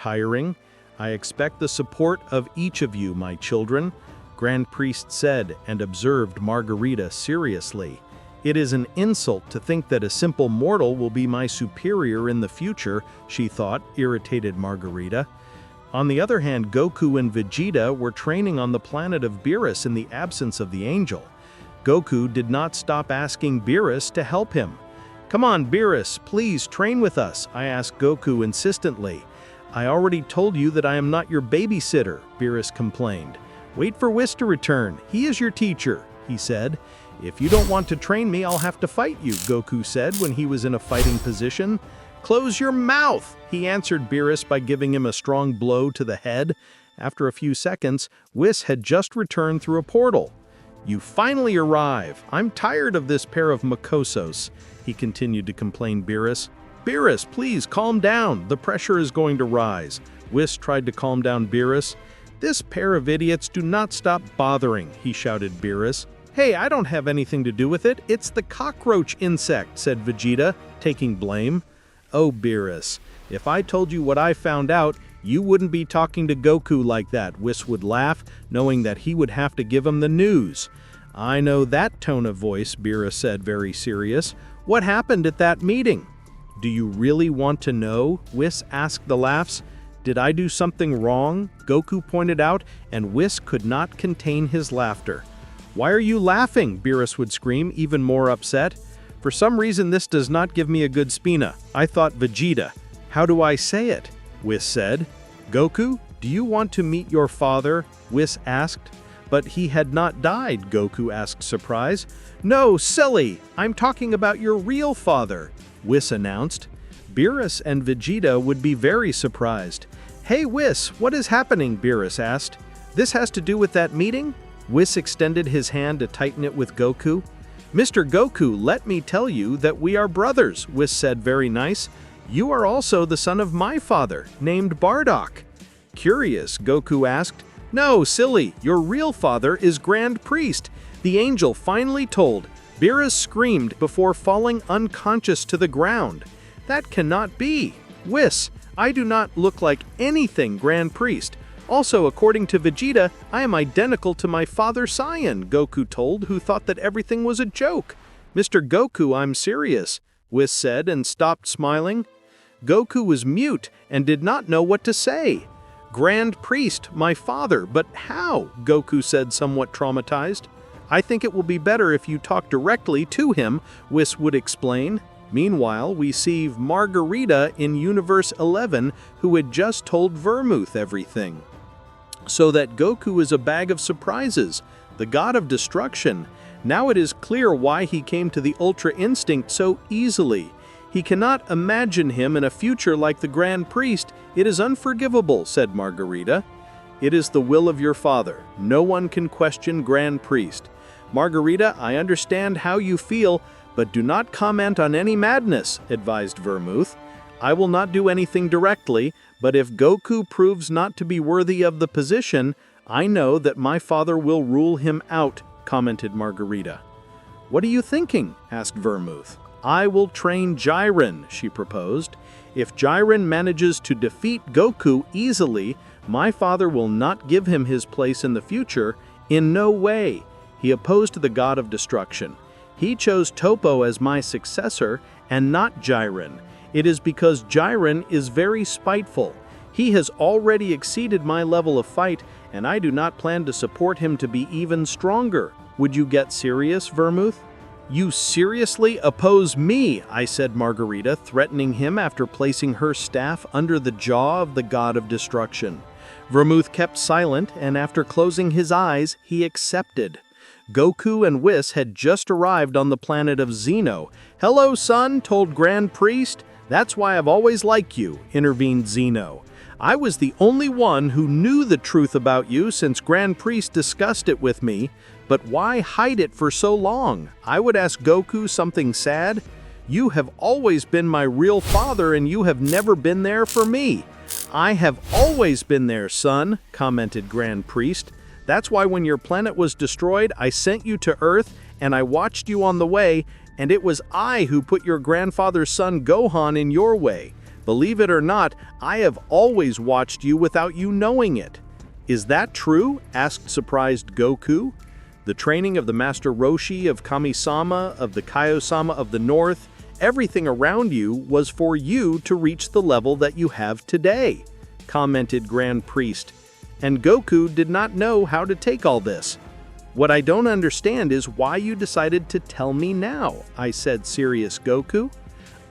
Tiring? I expect the support of each of you, my children, Grand Priest said and observed Margarita seriously. It is an insult to think that a simple mortal will be my superior in the future, she thought, irritated Margarita. On the other hand, Goku and Vegeta were training on the planet of Beerus in the absence of the angel. Goku did not stop asking Beerus to help him. "Come on, Beerus, please train with us," I asked Goku insistently. "I already told you that I am not your babysitter," Beerus complained. "Wait for Whis to return. He is your teacher," he said. "If you don't want to train me, I'll have to fight you," Goku said when he was in a fighting position. "Close your mouth," he answered Beerus by giving him a strong blow to the head. After a few seconds, Whis had just returned through a portal. "You finally arrive. I'm tired of this pair of mocosos," he continued to complain Beerus. "Beerus, please calm down. The pressure is going to rise." Whis tried to calm down Beerus. "This pair of idiots do not stop bothering," he shouted Beerus. "Hey, I don't have anything to do with it. It's the cockroach insect," said Vegeta, taking blame. "Oh, Beerus, if I told you what I found out, you wouldn't be talking to Goku like that," Whis would laugh, knowing that he would have to give him the news. "I know that tone of voice," Beerus said, very serious. "What happened at that meeting?" "Do you really want to know?" Whis asked the laughs. "Did I do something wrong?" Goku pointed out, and Whis could not contain his laughter. "Why are you laughing?" Beerus would scream, even more upset. "For some reason this does not give me a good spina. I thought Vegeta." "How do I say it?" Whis said. "Goku, do you want to meet your father?" Whis asked. "But he had not died," Goku asked, surprised. "No, silly! I'm talking about your real father," Whis announced. Beerus and Vegeta would be very surprised. "Hey Whis, what is happening?" Beerus asked. "This has to do with that meeting?" Whis extended his hand to tighten it with Goku. "Mr. Goku, let me tell you that we are brothers," Whis said, very nice. "You are also the son of my father, named Bardock." Curious, Goku asked. "No, silly, your real father is Grand Priest," the angel finally told. Beerus screamed before falling unconscious to the ground. "That cannot be. Whis, I do not look like anything Grand Priest. Also, according to Vegeta, I am identical to my father Saiyan," Goku told, who thought that everything was a joke. "Mr. Goku, I'm serious," Whis said and stopped smiling. Goku was mute and did not know what to say. "Grand Priest, my father, but how?" Goku said, somewhat traumatized. "I think it will be better if you talk directly to him," Whis would explain. Meanwhile, we see Margarita in Universe 11, who had just told Vermouth everything. So that Goku is a bag of surprises, the god of destruction. Now it is clear why he came to the Ultra Instinct so easily. He cannot imagine him in a future like the Grand Priest. It is unforgivable, said Margarita. "It is the will of your father. No one can question Grand Priest." "Margarita, I understand how you feel, but do not comment on any madness," advised Vermouth. "I will not do anything directly, but if Goku proves not to be worthy of the position, I know that my father will rule him out," commented Margarita. "What are you thinking?" asked Vermouth. "I will train Jiren," she proposed. "If Jiren manages to defeat Goku easily, my father will not give him his place in the future. In no way." He opposed the god of destruction. "He chose Topo as my successor and not Jiren. It is because Jiren is very spiteful. He has already exceeded my level of fight, and I do not plan to support him to be even stronger. Would you get serious, Vermouth?" "You seriously oppose me?" I said Margarita, threatening him after placing her staff under the jaw of the god of destruction. Vermouth kept silent, and after closing his eyes, he accepted. Goku and Whis had just arrived on the planet of Zeno. "Hello, son," told Grand Priest. "That's why I've always liked you," intervened Zeno. "I was the only one who knew the truth about you since Grand Priest discussed it with me. But why hide it for so long? I would ask Goku something sad. You have always been my real father and you have never been there for me." "I have always been there, son," commented Grand Priest. "That's why when your planet was destroyed, I sent you to Earth and I watched you on the way, and it was I who put your grandfather's son Gohan in your way. Believe it or not, I have always watched you without you knowing it." "Is that true?" asked surprised Goku. "The training of the Master Roshi of Kami-sama, of the Kaio-sama of the North, everything around you was for you to reach the level that you have today," commented Grand Priest. "And Goku did not know how to take all this. What I don't understand is why you decided to tell me now," I said, serious Goku.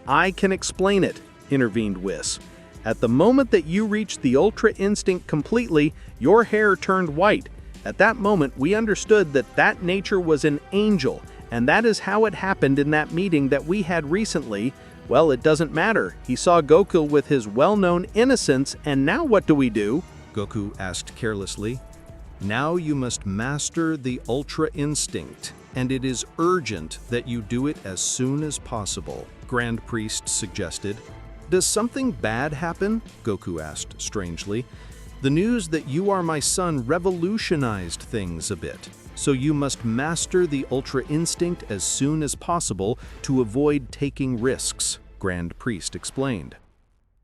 "I can explain it," intervened Whis. "At the moment that you reached the Ultra Instinct completely, your hair turned white. At that moment, we understood that that nature was an angel, and that is how it happened in that meeting that we had recently. Well, it doesn't matter. He saw Goku with his well-known innocence, and now what do we do?" Goku asked carelessly. "Now you must master the Ultra Instinct, and it is urgent that you do it as soon as possible," Grand Priest suggested. "Does something bad happen?" Goku asked strangely. "The news that you are my son revolutionized things a bit, so you must master the Ultra Instinct as soon as possible to avoid taking risks," Grand Priest explained.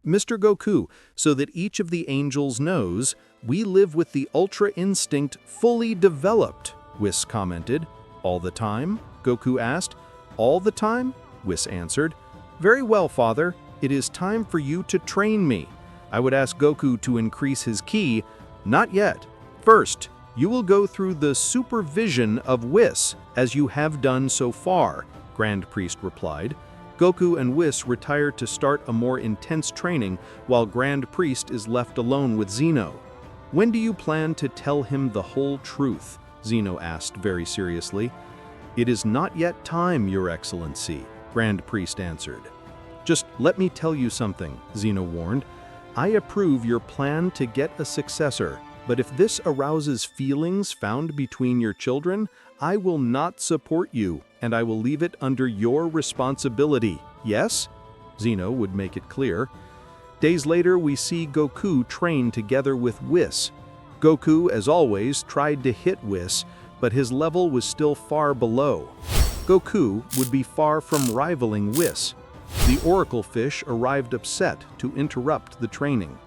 "Mr. Goku, so that each of the angels knows, we live with the Ultra Instinct fully developed," Whis commented. "All the time?" Goku asked. "All the time?" Whis answered. "Very well, Father. It is time for you to train me." I would ask Goku to increase his ki. "Not yet. First, you will go through the supervision of Whis, as you have done so far," Grand Priest replied. Goku and Whis retire to start a more intense training while Grand Priest is left alone with Zeno. "When do you plan to tell him the whole truth?" Zeno asked very seriously. "It is not yet time, Your Excellency," Grand Priest answered. "Just let me tell you something," Zeno warned. "I approve your plan to get a successor, but if this arouses feelings found between your children, I will not support you, and I will leave it under your responsibility. Yes?" Zeno would make it clear. Days later, we see Goku train together with Whis. Goku, as always, tried to hit Whis, but his level was still far below. Goku would be far from rivaling Whis. The Oracle Fish arrived upset to interrupt the training.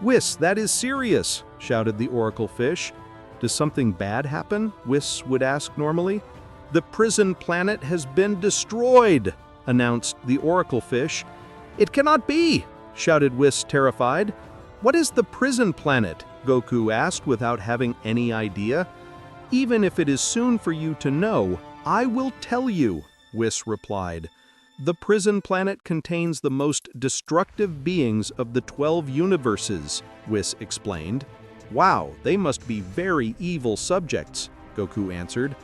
"Whis, that is serious!" shouted the Oracle Fish. "Does something bad happen?" Whis would ask normally. "The prison planet has been destroyed," announced the Oracle Fish. "It cannot be!" shouted Whis, terrified. "What is the prison planet?" Goku asked without having any idea. "Even if it is soon for you to know, I will tell you," Whis replied. "The prison planet contains the most destructive beings of the 12 universes," Whis explained. "Wow, they must be very evil subjects," Goku answered.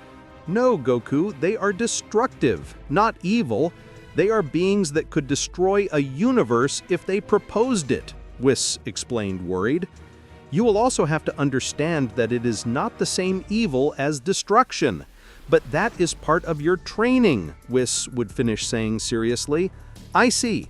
"No, Goku, they are destructive, not evil. They are beings that could destroy a universe if they proposed it," Whis explained, worried. "You will also have to understand that it is not the same evil as destruction. But that is part of your training," Whis would finish saying seriously. "I see.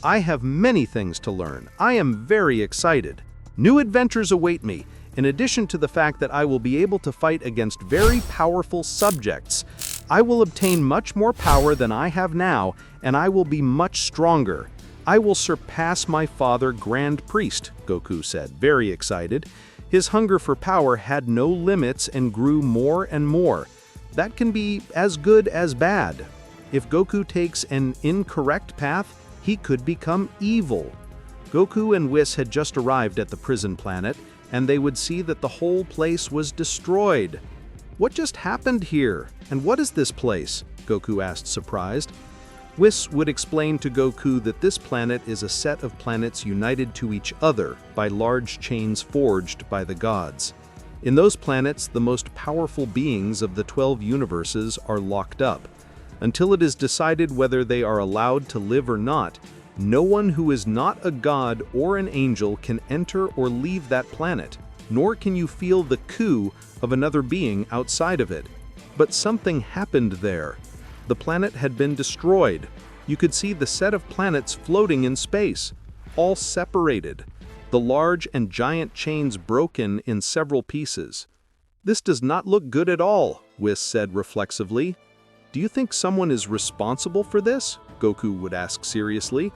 I have many things to learn. I am very excited. New adventures await me, in addition to the fact that I will be able to fight against very powerful subjects. I will obtain much more power than I have now, and I will be much stronger. I will surpass my father, Grand Priest," Goku said, very excited. His hunger for power had no limits and grew more and more. That can be as good as bad. If Goku takes an incorrect path, he could become evil. Goku and Whis had just arrived at the prison planet, and they would see that the whole place was destroyed. "What just happened here? And what is this place?" Goku asked, surprised. Whis would explain to Goku that this planet is a set of planets united to each other by large chains forged by the gods. In those planets, the most powerful beings of the 12 universes are locked up. Until it is decided whether they are allowed to live or not, no one who is not a god or an angel can enter or leave that planet, nor can you feel the coup of another being outside of it. But something happened there. The planet had been destroyed. You could see the set of planets floating in space, all separated. The large and giant chains broken in several pieces. "This does not look good at all," Whis said reflexively. "Do you think someone is responsible for this?" Goku would ask seriously.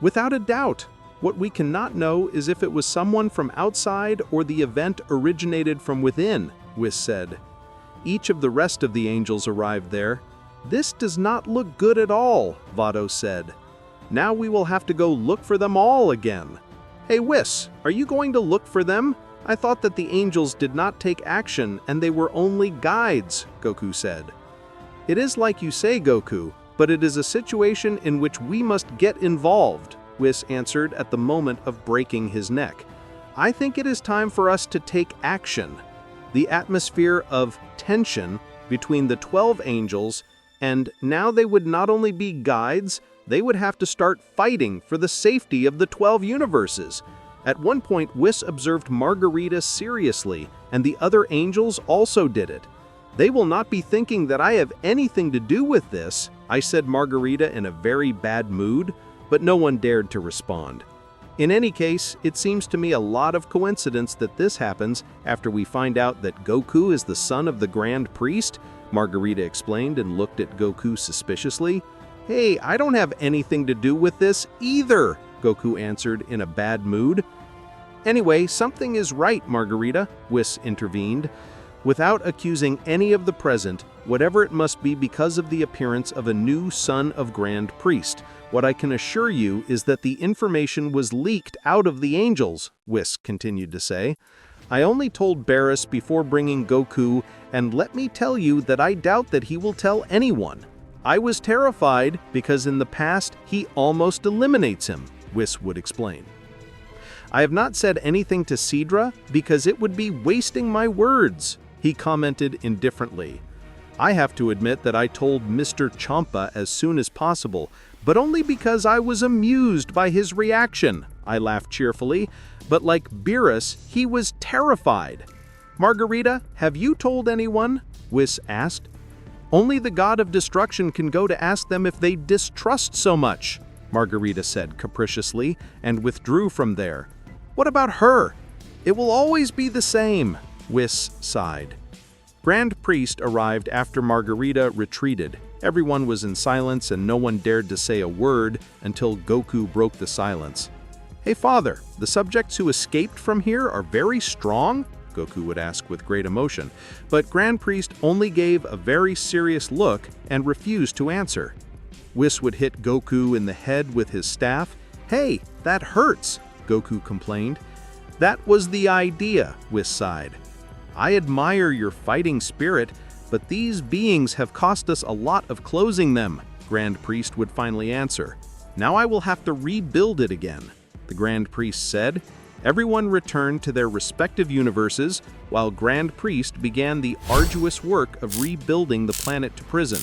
"Without a doubt. What we cannot know is if it was someone from outside or the event originated from within, Whis said. Each of the rest of the angels arrived there. This does not look good at all, Vado said. Now we will have to go look for them all again. Hey Whis, are you going to look for them? I thought that the angels did not take action and they were only guides, Goku said. It is like you say, Goku, but it is a situation in which we must get involved, Whis answered at the moment of breaking his neck. I think it is time for us to take action. The atmosphere of tension between the 12 angels, and now they would not only be guides, they would have to start fighting for the safety of the 12 universes. At one point, Whis observed Margarita seriously, and the other angels also did it. They will not be thinking that I have anything to do with this, I said Margarita in a very bad mood, but no one dared to respond. In any case, it seems to me a lot of coincidence that this happens after we find out that Goku is the son of the Grand Priest, Margarita explained and looked at Goku suspiciously. Hey, I don't have anything to do with this either, Goku answered in a bad mood. Anyway, something is right, Margarita, Whis intervened. Without accusing any of the present, whatever it must be because of the appearance of a new son of Grand Priest. What I can assure you is that the information was leaked out of the angels, Whis continued to say. I only told Barris before bringing Goku, and let me tell you that I doubt that he will tell anyone. I was terrified because in the past he almost eliminates him, Whis would explain. I have not said anything to Sidra because it would be wasting my words, he commented indifferently. I have to admit that I told Mr. Champa as soon as possible, but only because I was amused by his reaction, I laughed cheerfully, but like Beerus, he was terrified. Margarita, have you told anyone? Whis asked. Only the god of destruction can go to ask them if they distrust so much, Margarita said capriciously and withdrew from there. What about her? It will always be the same, Whis sighed. Grand Priest arrived after Margarita retreated. Everyone was in silence and no one dared to say a word until Goku broke the silence. Hey father, the subjects who escaped from here are very strong? Goku would ask with great emotion, but Grand Priest only gave a very serious look and refused to answer. Whis would hit Goku in the head with his staff. Hey, that hurts, Goku complained. That was the idea, Whis sighed. I admire your fighting spirit, but these beings have cost us a lot of closing them, Grand Priest would finally answer. Now I will have to rebuild it again, the Grand Priest said. Everyone returned to their respective universes, while Grand Priest began the arduous work of rebuilding the planet to prison.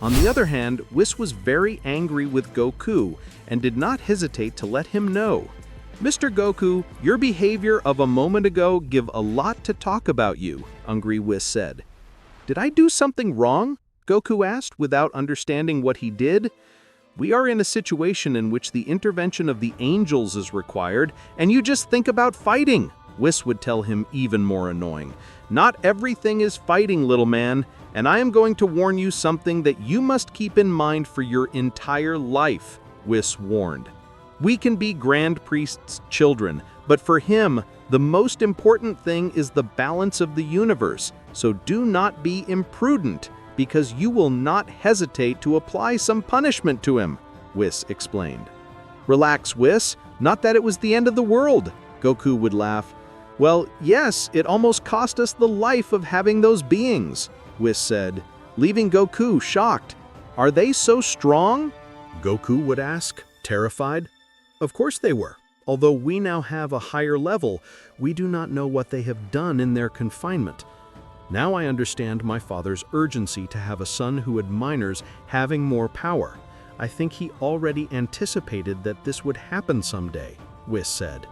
On the other hand, Whis was very angry with Goku and did not hesitate to let him know. Mr. Goku, your behavior of a moment ago give a lot to talk about you, Angry Whis said. Did I do something wrong? Goku asked without understanding what he did. We are in a situation in which the intervention of the angels is required, and you just think about fighting, Whis would tell him even more annoying. Not everything is fighting, little man, and I am going to warn you something that you must keep in mind for your entire life, Whis warned. We can be Grand Priest's children, but for him, the most important thing is the balance of the universe, so do not be imprudent, because you will not hesitate to apply some punishment to him, Whis explained. Relax, Whis, not that it was the end of the world, Goku would laugh. Well, yes, it almost cost us the life of having those beings, Whis said, leaving Goku shocked. Are they so strong? Goku would ask, terrified. Of course they were. Although we now have a higher level, we do not know what they have done in their confinement. Now I understand my father's urgency to have a son who admires having more power. I think he already anticipated that this would happen someday, Whis said.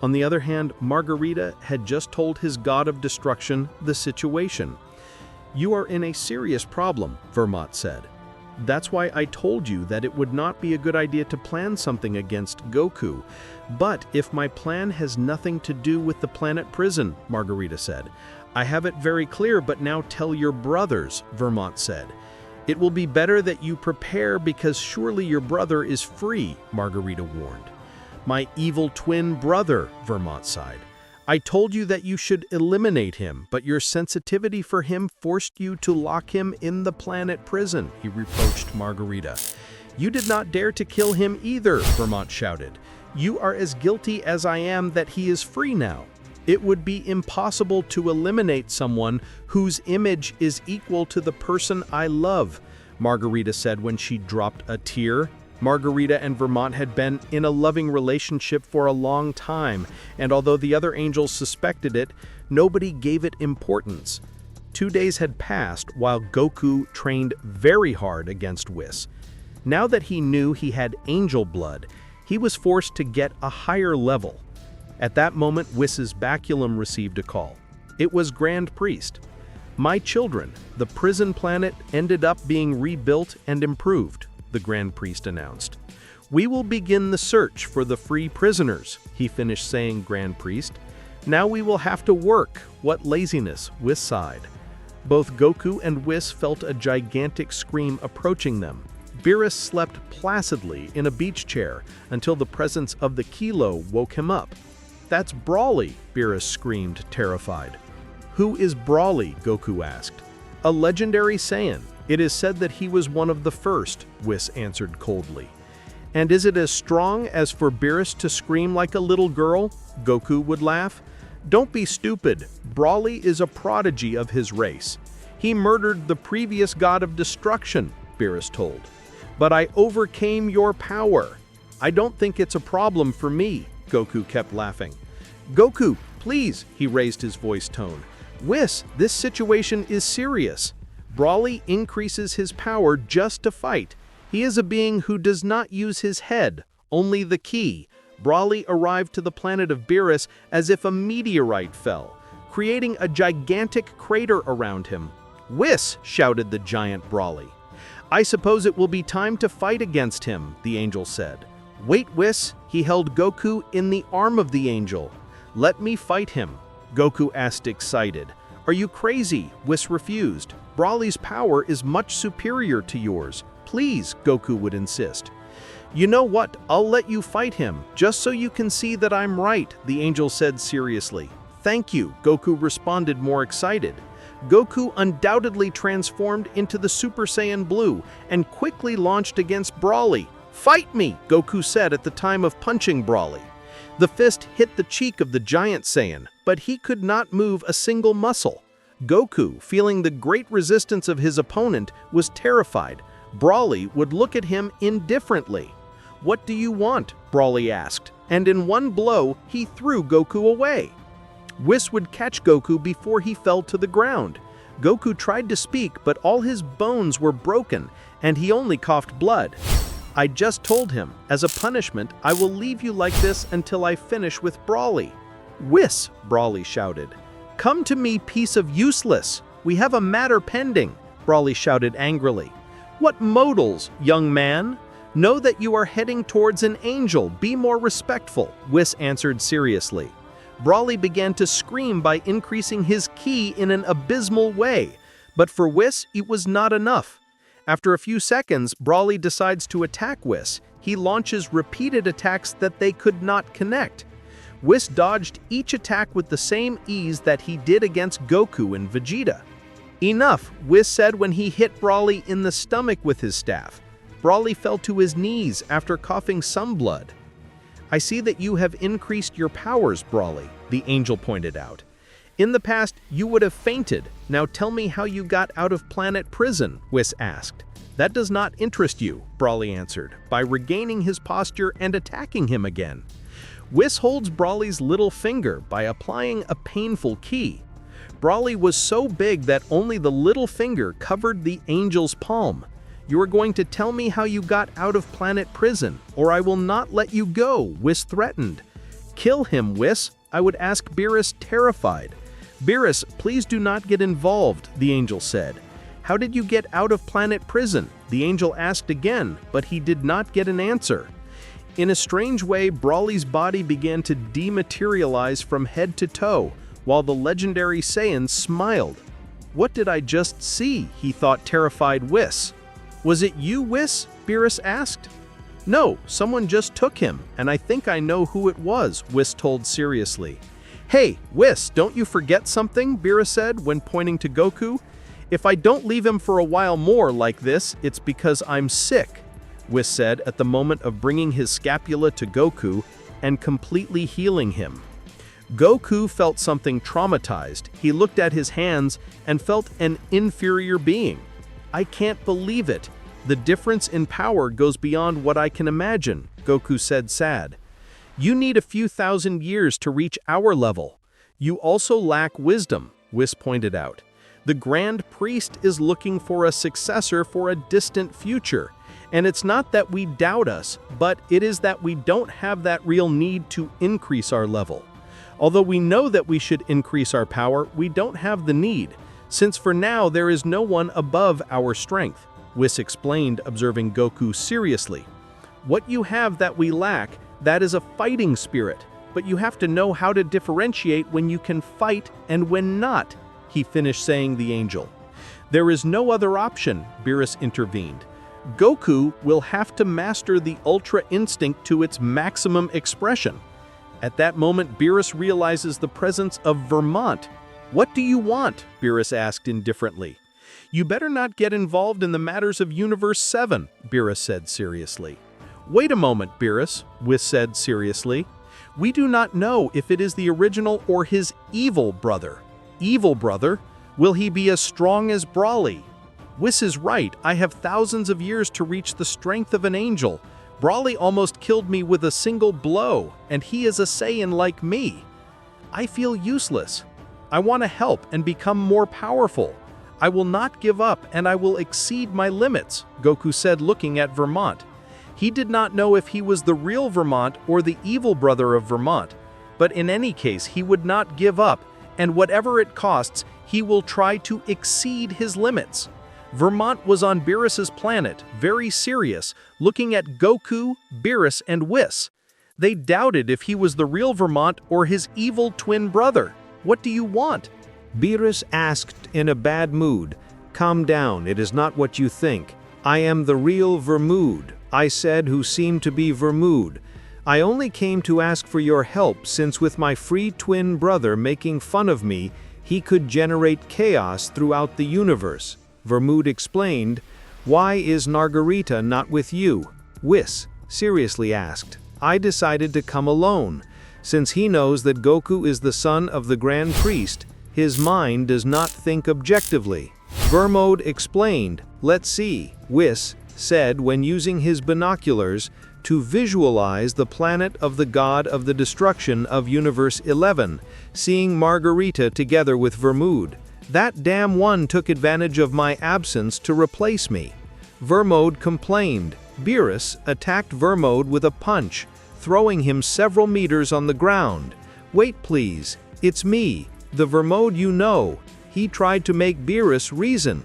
On the other hand, Margarita had just told his god of destruction the situation. You are in a serious problem, Vermont said. That's why I told you that it would not be a good idea to plan something against Goku. But if my plan has nothing to do with the planet prison, Margarita said. I have it very clear, but now tell your brothers, Vermont said. It will be better that you prepare because surely your brother is free, Margarita warned. My evil twin brother, Vermont sighed. I told you that you should eliminate him, but your sensitivity for him forced you to lock him in the planet prison, he reproached Margarita. You did not dare to kill him either, Vermont shouted. You are as guilty as I am that he is free now. It would be impossible to eliminate someone whose image is equal to the person I love, Margarita said when she dropped a tear. Margarita and Vermont had been in a loving relationship for a long time, and although the other angels suspected it, nobody gave it importance. 2 days had passed while Goku trained very hard against Whis. Now that he knew he had angel blood, he was forced to get a higher level. At that moment, Whis' baculum received a call. It was Grand Priest. My children, the prison planet ended up being rebuilt and improved, the Grand Priest announced. We will begin the search for the free prisoners, he finished saying, Grand Priest. Now we will have to work. What laziness, Whis sighed. Both Goku and Whis felt a gigantic scream approaching them. Beerus slept placidly in a beach chair until the presence of the Kilo woke him up. That's Brawly, Beerus screamed, terrified. Who is Brawly? Goku asked. A legendary Saiyan. It is said that he was one of the first, Whis answered coldly. And is it as strong as for Beerus to scream like a little girl? Goku would laugh. Don't be stupid. Brawly is a prodigy of his race. He murdered the previous god of destruction, Beerus told. But I overcame your power. I don't think it's a problem for me, Goku kept laughing. Goku, please, he raised his voice tone. Whis, this situation is serious. Brawly increases his power just to fight. He is a being who does not use his head, only the ki. Brawly arrived to the planet of Beerus as if a meteorite fell, creating a gigantic crater around him. Whis, shouted the giant Brawly. I suppose it will be time to fight against him, the angel said. Wait, Whis, he held Goku in the arm of the angel. Let me fight him, Goku asked excited. Are you crazy? Whis refused. Brawly's power is much superior to yours. Please, Goku would insist. You know what? I'll let you fight him, just so you can see that I'm right, the angel said seriously. Thank you, Goku responded more excited. Goku undoubtedly transformed into the Super Saiyan Blue and quickly launched against Brawly. Fight me, Goku said at the time of punching Brawly. The fist hit the cheek of the giant Saiyan, but he could not move a single muscle. Goku, feeling the great resistance of his opponent, was terrified. Brawly would look at him indifferently. What do you want? Brawly asked, and in one blow, he threw Goku away. Whis would catch Goku before he fell to the ground. Goku tried to speak, but all his bones were broken, and he only coughed blood. I just told him, as a punishment, I will leave you like this until I finish with Brawly. Whis, Brawly shouted. Come to me, piece of useless. We have a matter pending, Brawly shouted angrily. What modals, young man? Know that you are heading towards an angel. Be more respectful, Whis answered seriously. Brawly began to scream by increasing his ki in an abysmal way, but for Whis, it was not enough. After a few seconds, Brawly decides to attack Whis. He launches repeated attacks that they could not connect. Whis dodged each attack with the same ease that he did against Goku and Vegeta. Enough, Whis said when he hit Brawly in the stomach with his staff. Brawly fell to his knees after coughing some blood. I see that you have increased your powers, Brawly, the angel pointed out. In the past, you would have fainted. Now tell me how you got out of planet prison, Whis asked. That does not interest you, Brawly answered, by regaining his posture and attacking him again. Whis holds Brawly's little finger by applying a painful ki. Brawly was so big that only the little finger covered the angel's palm. You are going to tell me how you got out of planet prison, or I will not let you go, Whis threatened. Kill him, Whis, I would ask Beerus, terrified. Beerus, please do not get involved, the angel said. How did you get out of planet prison? The angel asked again, but he did not get an answer. In a strange way, Brawly's body began to dematerialize from head to toe, while the legendary Saiyan smiled. What did I just see? He thought, terrified Whis. Was it you, Whis? Beerus asked. No, someone just took him, and I think I know who it was, Whis told seriously. Hey, Whis, don't you forget something, Beerus said when pointing to Goku. If I don't leave him for a while more like this, it's because I'm sick, Whis said at the moment of bringing his scapula to Goku and completely healing him. Goku felt something traumatized. He looked at his hands and felt an inferior being. I can't believe it. The difference in power goes beyond what I can imagine, Goku said sad. You need a few thousand years to reach our level. You also lack wisdom, Whis pointed out. The Grand Priest is looking for a successor for a distant future. And it's not that we doubt us, but it is that we don't have that real need to increase our level. Although we know that we should increase our power, we don't have the need, since for now there is no one above our strength, Whis explained, observing Goku seriously. What you have that we lack, that is a fighting spirit, but you have to know how to differentiate when you can fight and when not, he finished saying the angel. There is no other option, Beerus intervened. Goku will have to master the Ultra Instinct to its maximum expression. At that moment, Beerus realizes the presence of Vermont. What do you want? Beerus asked indifferently. You better not get involved in the matters of Universe 7, Beerus said seriously. Wait a moment, Beerus, Whis said seriously. We do not know if it is the original or his evil brother. Evil brother? Will he be as strong as Broly? Whis is right, I have thousands of years to reach the strength of an angel. Broly almost killed me with a single blow, and he is a Saiyan like me. I feel useless. I want to help and become more powerful. I will not give up and I will exceed my limits, Goku said looking at Vermont. He did not know if he was the real Vermont or the evil brother of Vermont, but in any case he would not give up, and whatever it costs, he will try to exceed his limits. Vermont was on Beerus's planet, very serious, looking at Goku, Beerus, and Whis. They doubted if he was the real Vermont or his evil twin brother. What do you want? Beerus asked in a bad mood. Calm down, it is not what you think. I am the real Vermood, I said, who seemed to be Vermood. I only came to ask for your help since with my free twin brother making fun of me, he could generate chaos throughout the universe. Vermood explained. Why is Nargarita not with you? Whis seriously asked. I decided to come alone. Since he knows that Goku is the son of the Grand Priest, his mind does not think objectively. Vermood explained. Let's see, Whis said when using his binoculars to visualize the planet of the god of the destruction of Universe 11, seeing Margarita together with Vermood. That damn one took advantage of my absence to replace me. Vermood complained. Beerus attacked Vermood with a punch, throwing him several meters on the ground. Wait please, it's me, the Vermood you know. He tried to make Beerus reason.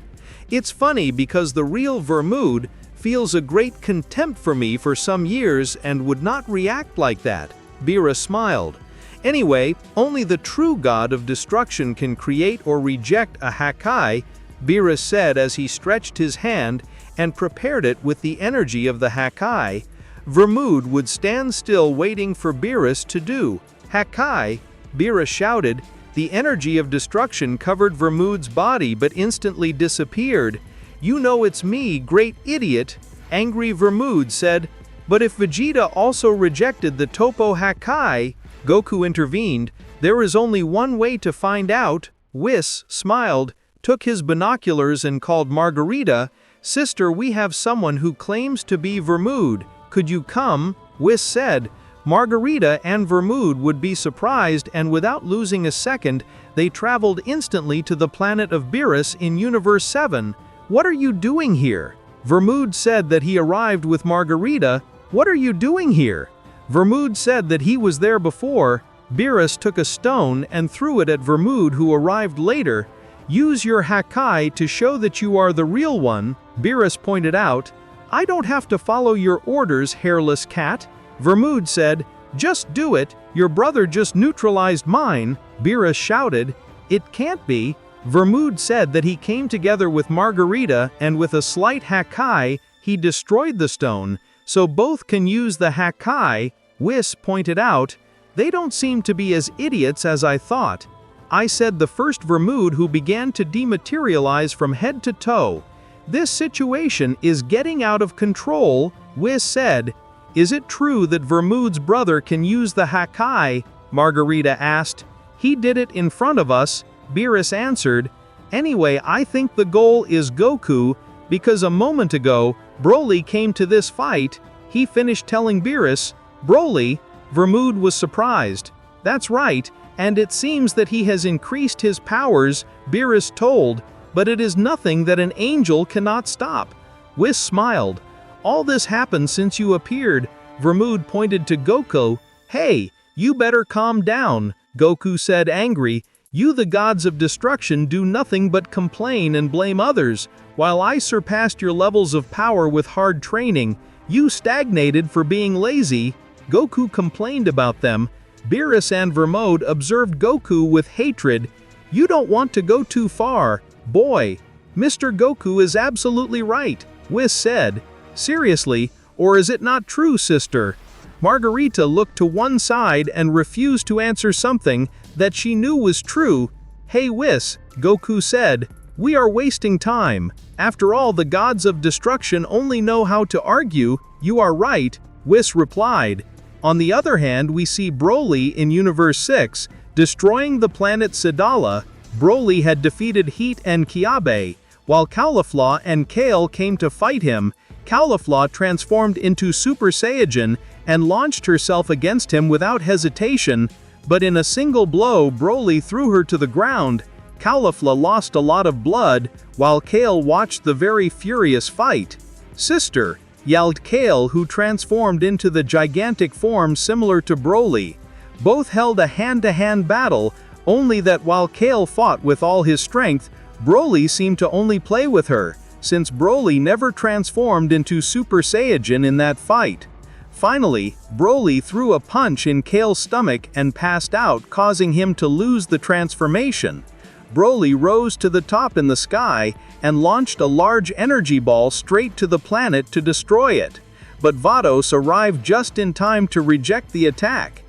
It's funny because the real Vermood feels a great contempt for me for some years and would not react like that. Beerus smiled. Anyway, only the true god of destruction can create or reject a Hakai, Beerus said as he stretched his hand and prepared it with the energy of the Hakai. Vermood would stand still waiting for Beerus to do. Hakai, Beerus shouted. The energy of destruction covered Vermood's body but instantly disappeared. You know it's me, great idiot, angry Vermood said. But if Vegeta also rejected the Topo Hakai, Goku intervened. There is only one way to find out. Whis smiled, took his binoculars and called Margarita. Sister, we have someone who claims to be Vermood. Could you come? Whis said. Margarita and Vermood would be surprised, and without losing a second, they traveled instantly to the planet of Beerus in Universe 7. What are you doing here? Vermood said that he arrived with Margarita. What are you doing here? Vermood said that he was there before. Beerus took a stone and threw it at Vermood, who arrived later. Use your Hakai to show that you are the real one, Beerus pointed out. I don't have to follow your orders, hairless cat. Vermood said, just do it, your brother just neutralized mine, Beerus shouted. It can't be. Vermood said that he came together with Margarita and with a slight Hakai, he destroyed the stone, so both can use the Hakai, Whis pointed out. They don't seem to be as idiots as I thought. I said the first Vermood who began to dematerialize from head to toe. This situation is getting out of control, Whis said. Is it true that Vermood's brother can use the Hakai? Margarita asked. He did it in front of us, Beerus answered. Anyway, I think the goal is Goku, because a moment ago, Broly came to this fight. He finished telling Beerus. Broly? Vermood was surprised. That's right, and it seems that he has increased his powers, Beerus told, but it is nothing that an angel cannot stop. Whis smiled. All this happened since you appeared. Vermood pointed to Goku. Hey, you better calm down, Goku said angry. You the gods of destruction do nothing but complain and blame others. While I surpassed your levels of power with hard training, you stagnated for being lazy. Goku complained about them. Beerus and Vermood observed Goku with hatred. You don't want to go too far, boy. Mr. Goku is absolutely right, Whis said. Seriously, or is it not true, sister? Margarita looked to one side and refused to answer something that she knew was true. Hey Whis, Goku said, we are wasting time. After all, the gods of destruction only know how to argue. You are right, Whis replied. On the other hand, we see Broly in Universe 6, destroying the planet Sadala. Broly had defeated Heat and Kiabe, while Caulifla and Kale came to fight him. Caulifla transformed into Super Saiyan and launched herself against him without hesitation, but in a single blow Broly threw her to the ground. Caulifla lost a lot of blood, while Kale watched the very furious fight. Sister, yelled Kale, who transformed into the gigantic form similar to Broly. Both held a hand-to-hand battle, only that while Kale fought with all his strength, Broly seemed to only play with her, since Broly never transformed into Super Saiyan in that fight. Finally, Broly threw a punch in Kale's stomach and passed out, causing him to lose the transformation. Broly rose to the top in the sky and launched a large energy ball straight to the planet to destroy it. But Vados arrived just in time to reject the attack.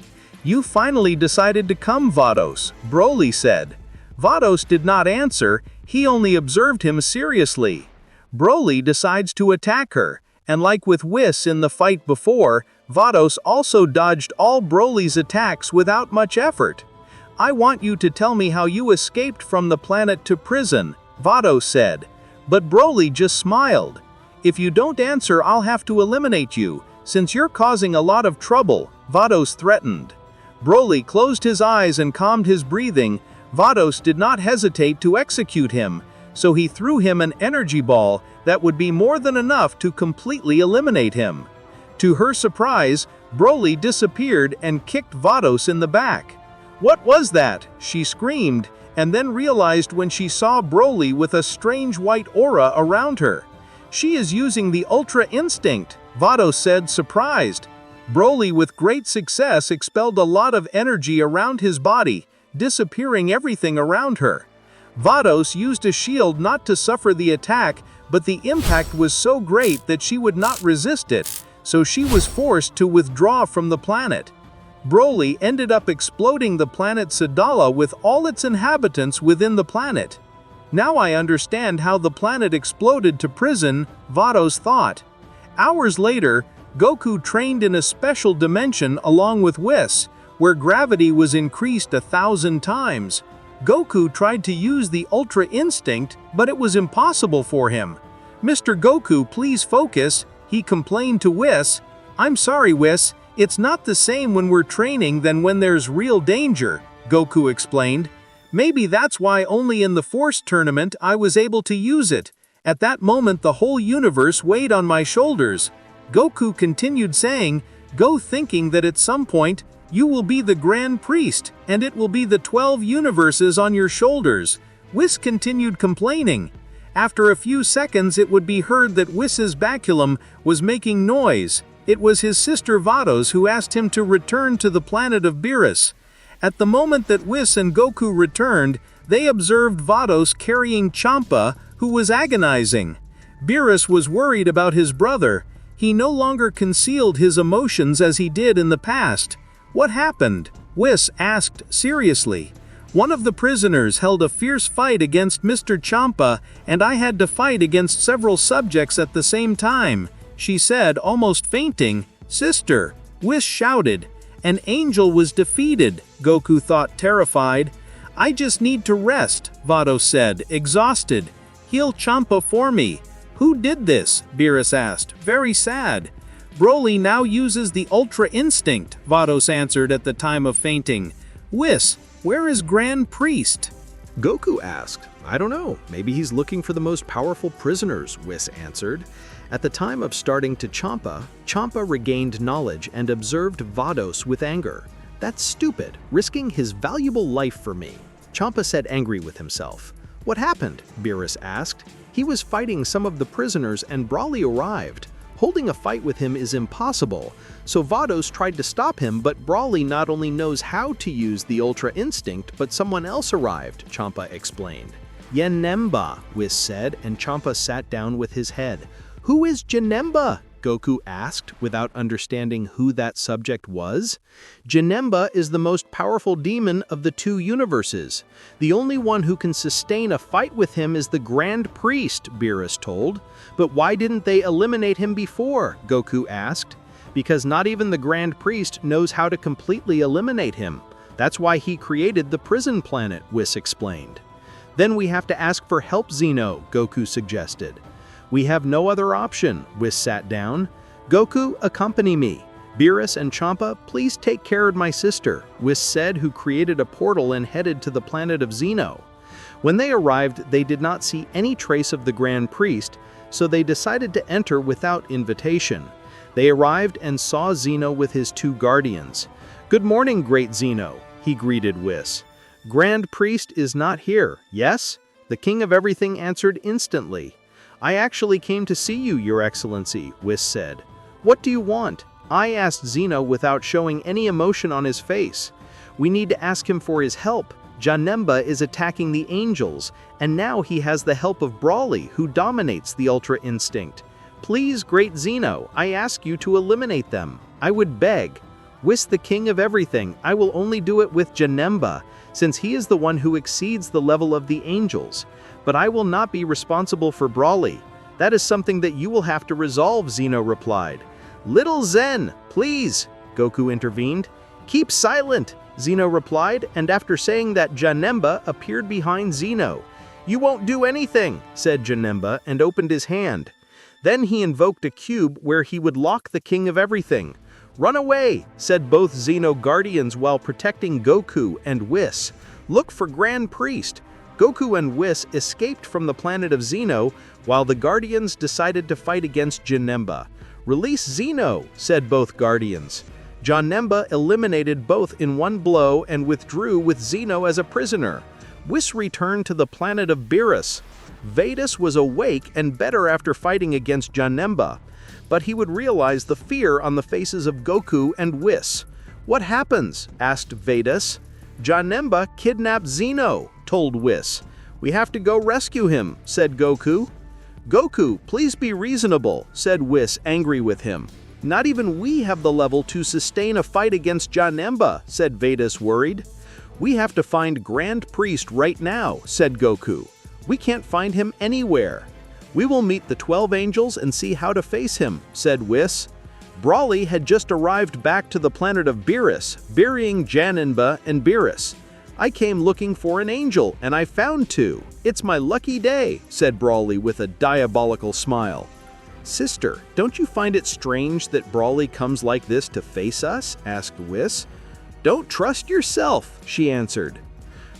You finally decided to come, Vados, Broly said. Vados did not answer, he only observed him seriously. Broly decides to attack her, and like with Whis in the fight before, Vados also dodged all Broly's attacks without much effort. I want you to tell me how you escaped from the planet to prison, Vados said. But Broly just smiled. If you don't answer, I'll have to eliminate you, since you're causing a lot of trouble, Vados threatened. Broly closed his eyes and calmed his breathing. Vados did not hesitate to execute him, so he threw him an energy ball that would be more than enough to completely eliminate him. To her surprise, Broly disappeared and kicked Vados in the back. What was that? She screamed, and then realized when she saw Broly with a strange white aura around her. She is using the Ultra Instinct, Vados said, surprised. Broly with great success expelled a lot of energy around his body, disappearing everything around her. Vados used a shield not to suffer the attack, but the impact was so great that she would not resist it, so she was forced to withdraw from the planet. Broly ended up exploding the planet Sadala with all its inhabitants within the planet. Now I understand how the planet exploded to prison, Vados thought. Hours later, Goku trained in a special dimension along with Whis, where gravity was increased 1,000 times. Goku tried to use the Ultra Instinct, but it was impossible for him. Mr. Goku, please focus, he complained to Whis. I'm sorry, Whis, it's not the same when we're training than when there's real danger, Goku explained. Maybe that's why only in the Force tournament I was able to use it. At that moment the whole universe weighed on my shoulders. Goku continued saying, go thinking that at some point, you will be the Grand Priest, and it will be the 12 universes on your shoulders. Whis continued complaining. After a few seconds it would be heard that Whis's baculum was making noise. It was his sister Vados who asked him to return to the planet of Beerus. At the moment that Whis and Goku returned, they observed Vados carrying Champa, who was agonizing. Beerus was worried about his brother. He no longer concealed his emotions as he did in the past. What happened? Whis asked seriously. One of the prisoners held a fierce fight against Mr. Champa, and I had to fight against several subjects at the same time, she said, almost fainting. Sister, Whis shouted. An angel was defeated, Goku thought, terrified. I just need to rest, Vados said, exhausted. Heal Champa for me. Who did this? Beerus asked, very sad. Broly now uses the Ultra Instinct, Vados answered at the time of fainting. Whis, where is Grand Priest? Goku asked. I don't know, maybe he's looking for the most powerful prisoners, Whis answered. At the time of starting to Champa, Champa regained knowledge and observed Vados with anger. That's stupid, risking his valuable life for me. Champa said, angry with himself. What happened? Beerus asked. He was fighting some of the prisoners and Broly arrived. Holding a fight with him is impossible, so Vados tried to stop him, but Broly not only knows how to use the Ultra Instinct, but someone else arrived, Champa explained. Janemba, Whis said, and Champa sat down with his head. Who is Janemba? Goku asked, without understanding who that subject was. Janemba is the most powerful demon of the two universes. The only one who can sustain a fight with him is the Grand Priest, Beerus told. But why didn't they eliminate him before? Goku asked. Because not even the Grand Priest knows how to completely eliminate him. That's why he created the prison planet, Whis explained. Then we have to ask for help, Zeno, Goku suggested. We have no other option, Whis sat down. Goku, accompany me. Beerus and Champa, please take care of my sister, Whis said, who created a portal and headed to the planet of Zeno. When they arrived, they did not see any trace of the Grand Priest, so they decided to enter without invitation. They arrived and saw Zeno with his two guardians. Good morning, great Zeno, he greeted Whis. Grand Priest is not here, yes? The King of Everything answered instantly. I actually came to see you, Your Excellency, Whis said. What do you want? I asked Zeno without showing any emotion on his face. We need to ask him for his help. Janemba is attacking the angels, and now he has the help of Broly, who dominates the Ultra Instinct. Please, great Zeno, I ask you to eliminate them. I would beg. Whis the King of Everything, I will only do it with Janemba, since he is the one who exceeds the level of the angels. But I will not be responsible for Broly. That is something that you will have to resolve, Zeno replied. Little Zen, please, Goku intervened. Keep silent, Zeno replied, and after saying that, Janemba appeared behind Zeno. You won't do anything, said Janemba, and opened his hand. Then he invoked a cube where he would lock the King of Everything. Run away, said both Zeno guardians while protecting Goku and Whis. Look for Grand Priest. Goku and Whis escaped from the planet of Zeno, while the Guardians decided to fight against Janemba. Release Zeno, said both Guardians. Janemba eliminated both in one blow and withdrew with Zeno as a prisoner. Whis returned to the planet of Beerus. Vados was awake and better after fighting against Janemba, but he would realize the fear on the faces of Goku and Whis. What happens? Asked Vados. Janemba kidnapped Zeno, told Whis. We have to go rescue him, said Goku. Goku, please be reasonable, said Whis, angry with him. Not even we have the level to sustain a fight against Janemba, said Vados, worried. We have to find Grand Priest right now, said Goku. We can't find him anywhere. We will meet the 12 angels and see how to face him, said Whis. Broly had just arrived back to the planet of Beerus, burying Janemba and Beerus. I came looking for an angel, and I found two. It's my lucky day, said Broly with a diabolical smile. Sister, don't you find it strange that Broly comes like this to face us? Asked Whis. Don't trust yourself, she answered.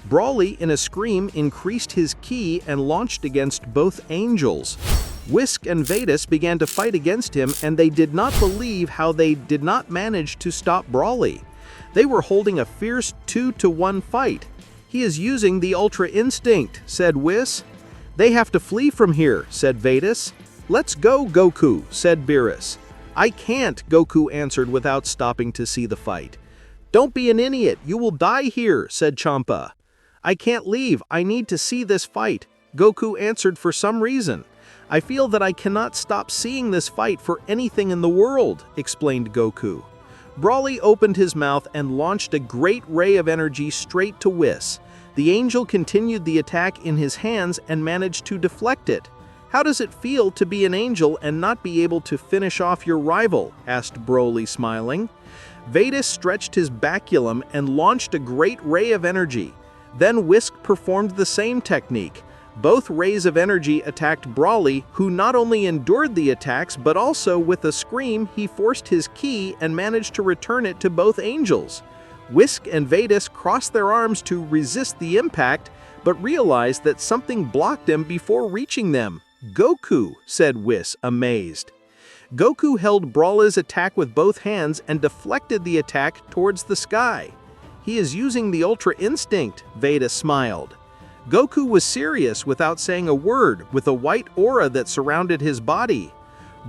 Broly, in a scream, increased his ki and launched against both angels. Whis and Vados began to fight against him, and they did not believe how they did not manage to stop Broly. They were holding a fierce 2-to-1 fight. He is using the Ultra Instinct, said Whis. They have to flee from here, said Vados. Let's go, Goku, said Beerus. I can't, Goku answered without stopping to see the fight. Don't be an idiot, you will die here, said Champa. I can't leave, I need to see this fight, Goku answered for some reason. I feel that I cannot stop seeing this fight for anything in the world, explained Goku. Broly opened his mouth and launched a great ray of energy straight to Whis. The angel continued the attack in his hands and managed to deflect it. How does it feel to be an angel and not be able to finish off your rival? Asked Broly, smiling. Vedas stretched his baculum and launched a great ray of energy. Then Whisk performed the same technique. Both rays of energy attacked Broly, who not only endured the attacks but also, with a scream, he forced his ki and managed to return it to both angels. Whisk and Vedas crossed their arms to resist the impact, but realized that something blocked them before reaching them. "Goku," said Whis, amazed. Goku held Broly's attack with both hands and deflected the attack towards the sky. "He is using the Ultra Instinct," Vedas smiled. Goku was serious without saying a word, with a white aura that surrounded his body.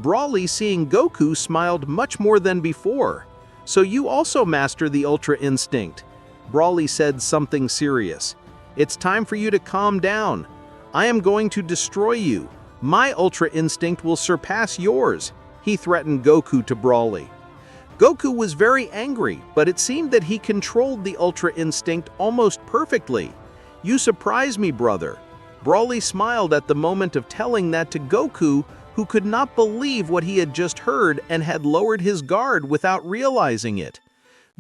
Broly, seeing Goku, smiled much more than before. "So you also master the Ultra Instinct?" Broly said something serious. "It's time for you to calm down. I am going to destroy you. My Ultra Instinct will surpass yours," he threatened Goku to Broly. Goku was very angry, but it seemed that he controlled the Ultra Instinct almost perfectly. "You surprise me, brother." Broly smiled at the moment of telling that to Goku, who could not believe what he had just heard and had lowered his guard without realizing it.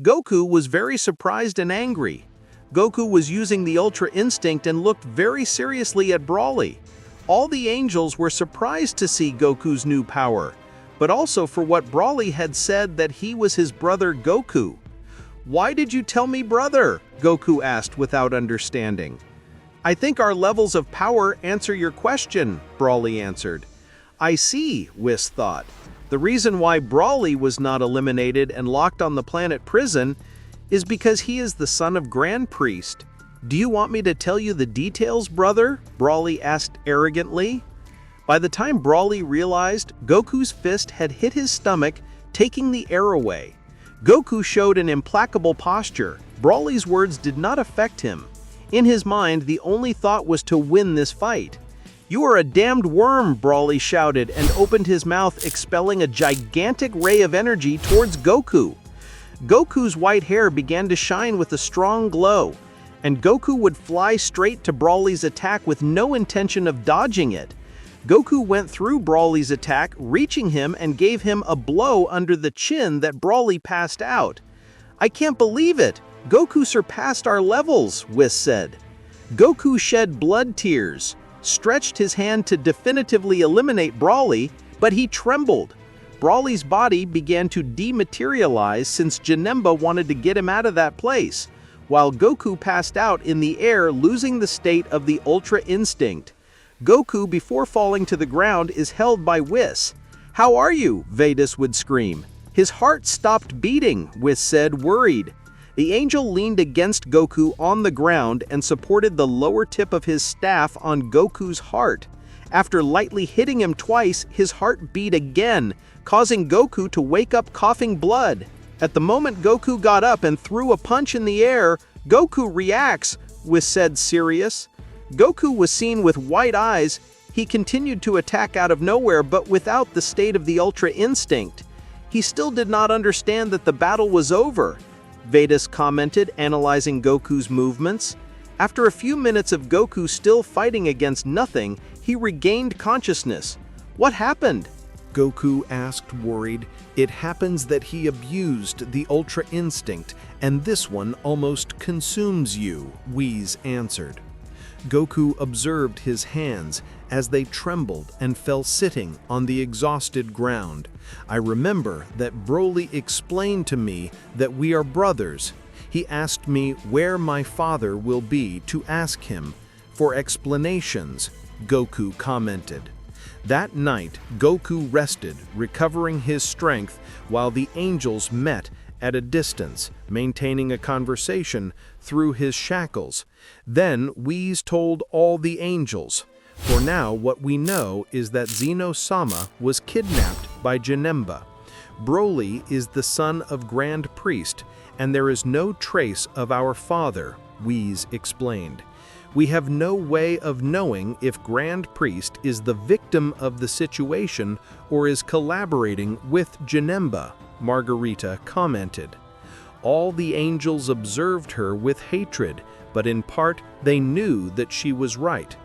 Goku was very surprised and angry. Goku was using the Ultra Instinct and looked very seriously at Broly. All the angels were surprised to see Goku's new power, but also for what Broly had said that he was his brother Goku. "Why did you tell me brother?" Goku asked without understanding. "I think our levels of power answer your question," Broly answered. "I see," Whis thought. "The reason why Broly was not eliminated and locked on the planet prison is because he is the son of Grand Priest. Do you want me to tell you the details, brother?" Broly asked arrogantly. By the time Broly realized, Goku's fist had hit his stomach, taking the air away. Goku showed an implacable posture. Broly's words did not affect him. In his mind, the only thought was to win this fight. "You are a damned worm," Broly shouted and opened his mouth, expelling a gigantic ray of energy towards Goku. Goku's white hair began to shine with a strong glow, and Goku would fly straight to Broly's attack with no intention of dodging it. Goku went through Broly's attack, reaching him and gave him a blow under the chin that Broly passed out. "I can't believe it! Goku surpassed our levels," Whis said. Goku shed blood tears, stretched his hand to definitively eliminate Broly, but he trembled. Broly's body began to dematerialize since Janemba wanted to get him out of that place, while Goku passed out in the air, losing the state of the Ultra Instinct. Goku, before falling to the ground, is held by Whis. "How are you?" Vedas would scream. "His heart stopped beating," Whis said, worried. The angel leaned against Goku on the ground and supported the lower tip of his staff on Goku's heart. After lightly hitting him twice, his heart beat again, causing Goku to wake up coughing blood. At the moment Goku got up and threw a punch in the air, "Goku reacts," Whis said, serious. Goku was seen with white eyes. He continued to attack out of nowhere, but without the state of the Ultra Instinct. He still did not understand that the battle was over, Vedas commented, analyzing Goku's movements. After a few minutes of Goku still fighting against nothing, he regained consciousness. "What happened?" Goku asked, worried. "It happens that he abused the Ultra Instinct, and this one almost consumes you," Whis answered. Goku observed his hands as they trembled and fell sitting on the exhausted ground. "I remember that Broly explained to me that we are brothers. He asked me where my father will be to ask him for explanations," Goku commented. That night, Goku rested, recovering his strength, while the angels met at a distance, maintaining a conversation through his shackles. Then Whis told all the angels. For now, what we know is that Zeno Sama was kidnapped by Janemba. Broly is the son of Grand Priest, and there is no trace of our father. Whis explained. We have no way of knowing if Grand Priest is the victim of the situation or is collaborating with Janemba, Margarita commented. All the angels observed her with hatred, but in part they knew that she was right.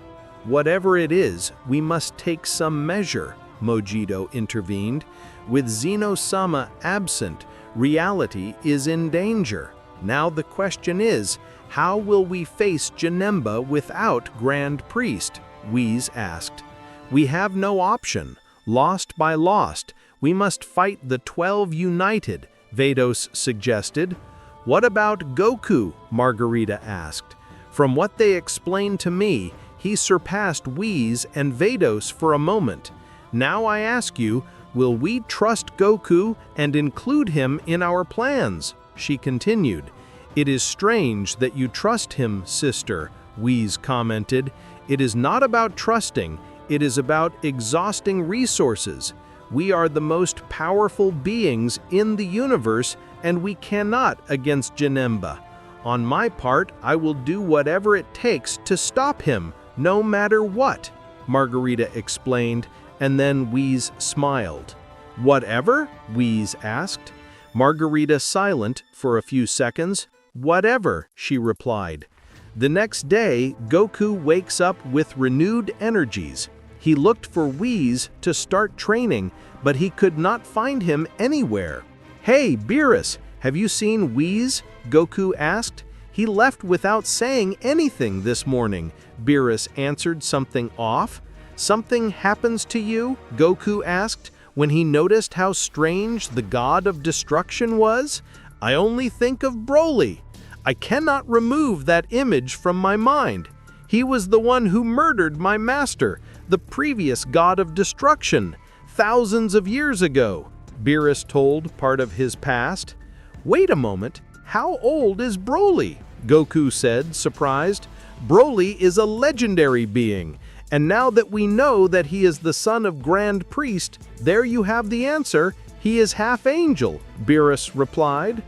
Whatever it is, we must take some measure, Mojito intervened. With Zeno Sama absent, reality is in danger. Now the question is, how will we face Janemba without Grand Priest? Whis asked. We have no option. Lost by lost, we must fight the 12 united, Vados suggested. What about Goku? Margarita asked. From what they explained to me, he surpassed Whis and Vados for a moment. Now I ask you, will we trust Goku and include him in our plans? She continued. It is strange that you trust him, sister, Whis commented. It is not about trusting, it is about exhausting resources. We are the most powerful beings in the universe, and we cannot against Janemba. On my part, I will do whatever it takes to stop him, no matter what, Margarita explained, and then Whis smiled. Whatever? Whis asked. Margarita silent for a few seconds. Whatever, she replied. The next day, Goku wakes up with renewed energies. He looked for Whis to start training, but he could not find him anywhere. Hey, Beerus, have you seen Whis? Goku asked. He left without saying anything this morning, Beerus answered. Something off? Something happens to you? Goku asked, when he noticed how strange the god of destruction was. I only think of Broly. I cannot remove that image from my mind. He was the one who murdered my master, the previous god of destruction, thousands of years ago, Beerus told part of his past. Wait a moment, how old is Broly? Goku said, surprised. Broly is a legendary being, and now that we know that he is the son of Grand Priest, there you have the answer. He is half angel, Beerus replied.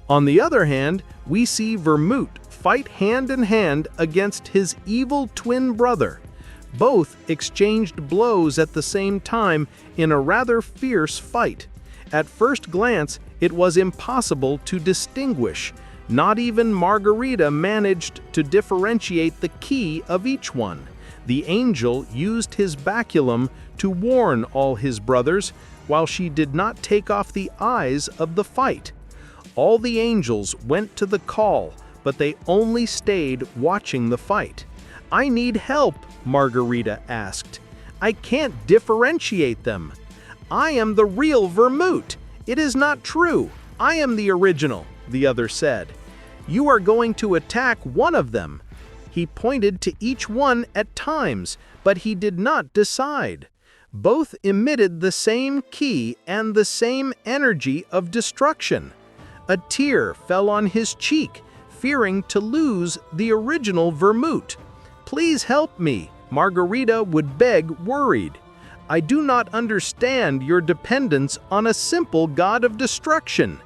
On the other hand, we see Vermut fight hand in hand against his evil twin brother. Both exchanged blows at the same time in a rather fierce fight. At first glance, it was impossible to distinguish. Not even Margarita managed to differentiate the ki of each one. The angel used his baculum to warn all his brothers, while she did not take off the eyes of the fight. All the angels went to the call, but they only stayed watching the fight. I need help, Margarita asked. I can't differentiate them. I am the real Vermut. It is not true. I am the original, the other said. You are going to attack one of them. He pointed to each one at times, but he did not decide. Both emitted the same ki and the same energy of destruction. A tear fell on his cheek, fearing to lose the original Vermut. Please help me, Margarita would beg, worried. I do not understand your dependence on a simple god of destruction.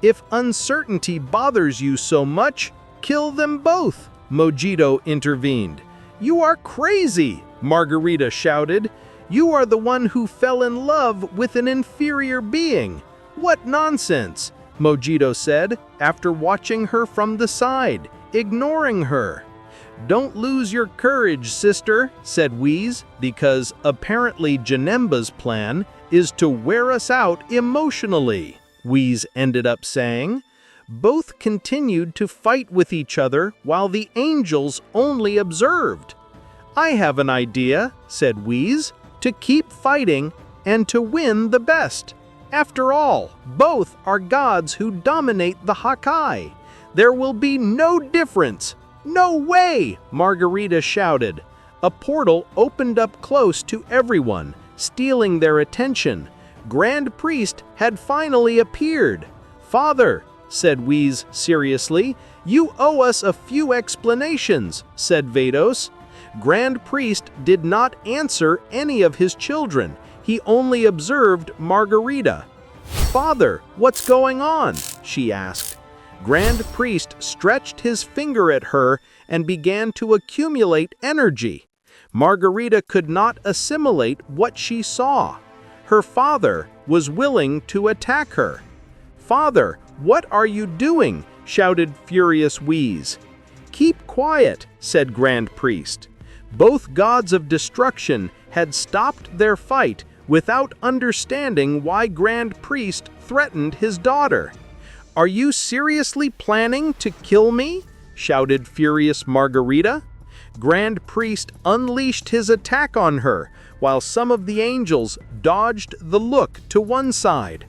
If uncertainty bothers you so much, kill them both, Mojito intervened. You are crazy, Margarita shouted. You are the one who fell in love with an inferior being. What nonsense, Mojito said, after watching her from the side, ignoring her. Don't lose your courage, sister, said Whis, because apparently Janemba's plan is to wear us out emotionally, Whis ended up saying. Both continued to fight with each other while the angels only observed. I have an idea, said Whis, to keep fighting and to win the best. After all, both are gods who dominate the Hakai. There will be no difference. No way, Margarita shouted. A portal opened up close to everyone, stealing their attention. Grand Priest had finally appeared. Father, said Whis seriously, you owe us a few explanations, said Vados. Grand Priest did not answer any of his children. He only observed Margarita. Father, what's going on? She asked. Grand Priest stretched his finger at her and began to accumulate energy. Margarita could not assimilate what she saw. Her father was willing to attack her. "Father, what are you doing?" shouted furious Whis. "Keep quiet," said Grand Priest. Both gods of destruction had stopped their fight without understanding why Grand Priest threatened his daughter. "Are you seriously planning to kill me?" shouted furious Margarita. Grand Priest unleashed his attack on her, while some of the angels dodged the look to one side.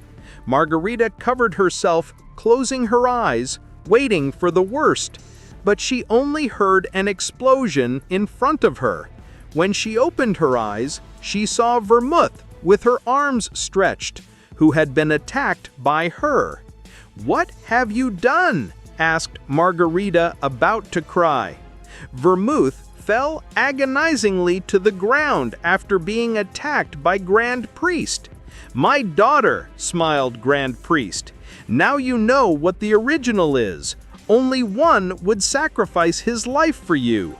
Margarita covered herself, closing her eyes, waiting for the worst, but she only heard an explosion in front of her. When she opened her eyes, she saw Vermouth with her arms stretched, who had been attacked by her. "What have you done?" asked Margarita, about to cry. Vermouth fell agonizingly to the ground after being attacked by Grand Priest. "My daughter," smiled Grand Priest. "Now you know what the original is. Only one would sacrifice his life for you."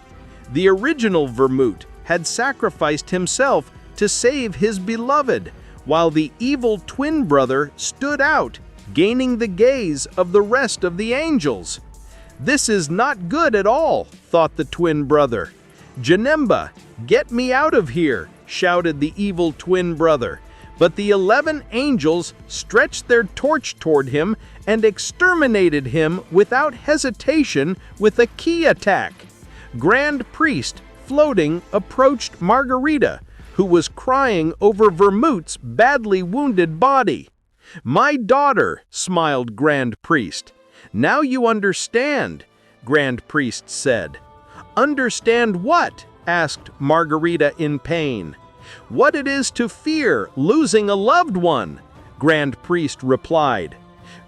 The original Vermouth had sacrificed himself to save his beloved, while the evil twin brother stood out, gaining the gaze of the rest of the angels. "This is not good at all," thought the twin brother. "Janemba, get me out of here," shouted the evil twin brother. But the 11 angels stretched their torch toward him and exterminated him without hesitation with a ki attack. Grand Priest, floating, approached Margarita, who was crying over Vermouth's badly wounded body. "My daughter," smiled Grand Priest. "Now you understand," Grand Priest said. "Understand what?" asked Margarita in pain. "What it is to fear losing a loved one," Grand Priest replied.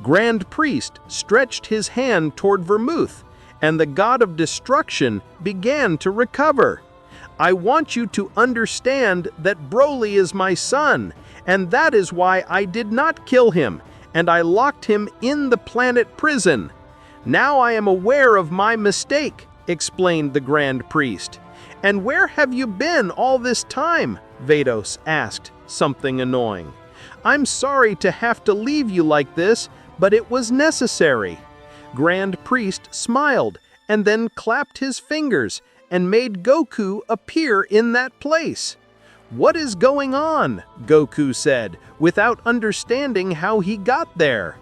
Grand Priest stretched his hand toward Vermouth, and the god of destruction began to recover. "I want you to understand that Broly is my son, and that is why I did not kill him, and I locked him in the planet prison. Now I am aware of my mistake," explained the Grand Priest. "And where have you been all this time?" Vados asked, something annoying. "I'm sorry to have to leave you like this, but it was necessary." Grand Priest smiled and then clapped his fingers and made Goku appear in that place. "What is going on?" Goku said, without understanding how he got there.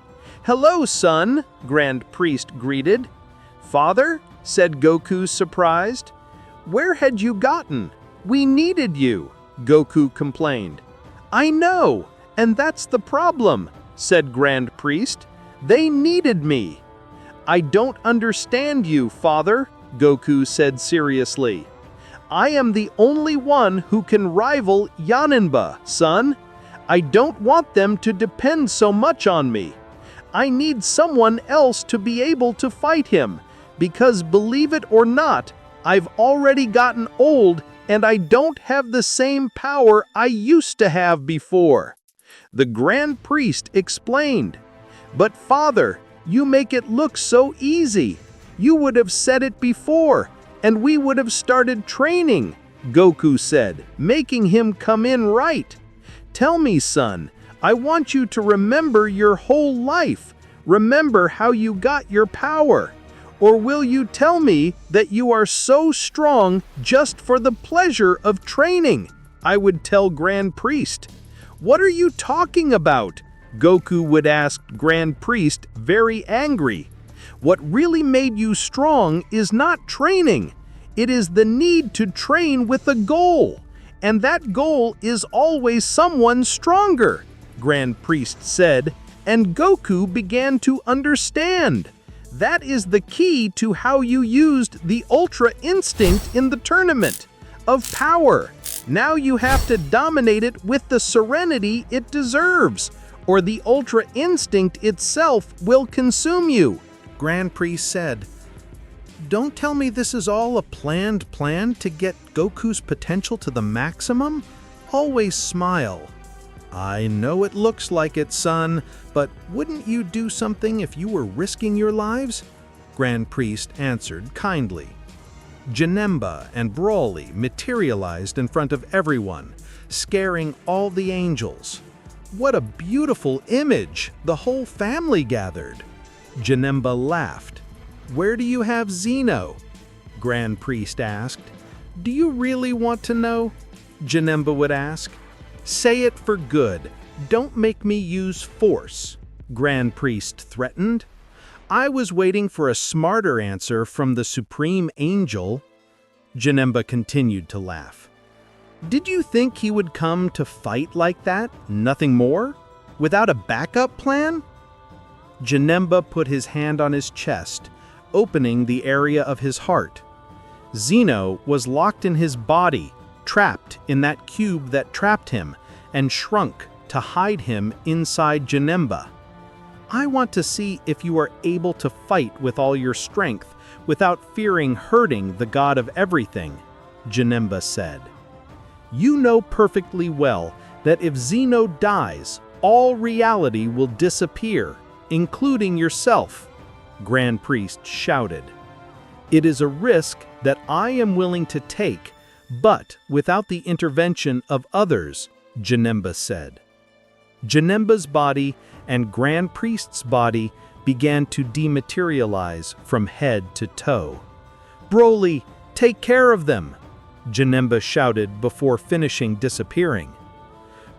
"Hello, son," Grand Priest greeted. "Father?" said Goku, surprised. "Where had you gotten? We needed you," Goku complained. "I know, and that's the problem," said Grand Priest. "They needed me." "I don't understand you, Father," Goku said seriously. "I am the only one who can rival Yaninba, son. I don't want them to depend so much on me. I need someone else to be able to fight him, because believe it or not, I've already gotten old and I don't have the same power I used to have before." The Grand Priest explained. "But Father, you make it look so easy. You would have said it before, and we would have started training," Goku said, making him come in right. "Tell me, son, I want you to remember your whole life. Remember how you got your power. Or will you tell me that you are so strong just for the pleasure of training?" I would tell Grand Priest. "What are you talking about?" Goku would ask Grand Priest, very angry. "What really made you strong is not training. It is the need to train with a goal. And that goal is always someone stronger," Grand Priest said, and Goku began to understand. That is the key to how you used the Ultra Instinct in the tournament of power. Now you have to dominate it with the serenity it deserves, or the Ultra Instinct itself will consume you. Grand Priest said, "Don't tell me this is all a planned plan to get Goku's potential to the maximum? Always smile." I know it looks like it, son, but wouldn't you do something if you were risking your lives? Grand Priest answered kindly. Janemba and Broly materialized in front of everyone, scaring all the angels. What a beautiful image! The whole family gathered. Janemba laughed. Where do you have Zeno? Grand Priest asked. Do you really want to know? Janemba would ask. Say it for good. Don't make me use force, Grand Priest threatened. I was waiting for a smarter answer from the Supreme Angel. Janemba continued to laugh. Did you think he would come to fight like that? Nothing more? Without a backup plan? Janemba put his hand on his chest, opening the area of his heart. Zeno was locked in his body, trapped in that cube that trapped him, and shrunk to hide him inside Janemba. I want to see if you are able to fight with all your strength without fearing hurting the god of everything, Janemba said. You know perfectly well that if Zeno dies, all reality will disappear, including yourself, Grand Priest shouted. It is a risk that I am willing to take, but without the intervention of others, Janemba said. Janemba's body and Grand Priest's body began to dematerialize from head to toe. Broly, take care of them, Janemba shouted before finishing disappearing.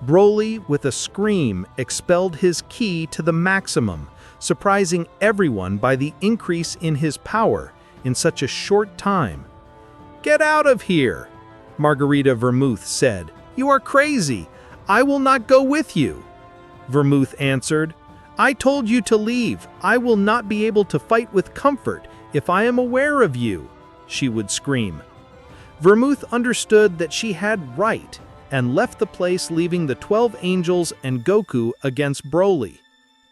Broly, with a scream, expelled his ki to the maximum, surprising everyone by the increase in his power in such a short time. Get out of here, Margarita Vermouth said. You are crazy. I will not go with you. Vermouth answered, I told you to leave. I will not be able to fight with comfort if I am aware of you, she would scream. Vermouth understood that she had right and left the place, leaving the 12 angels and Goku against Broly.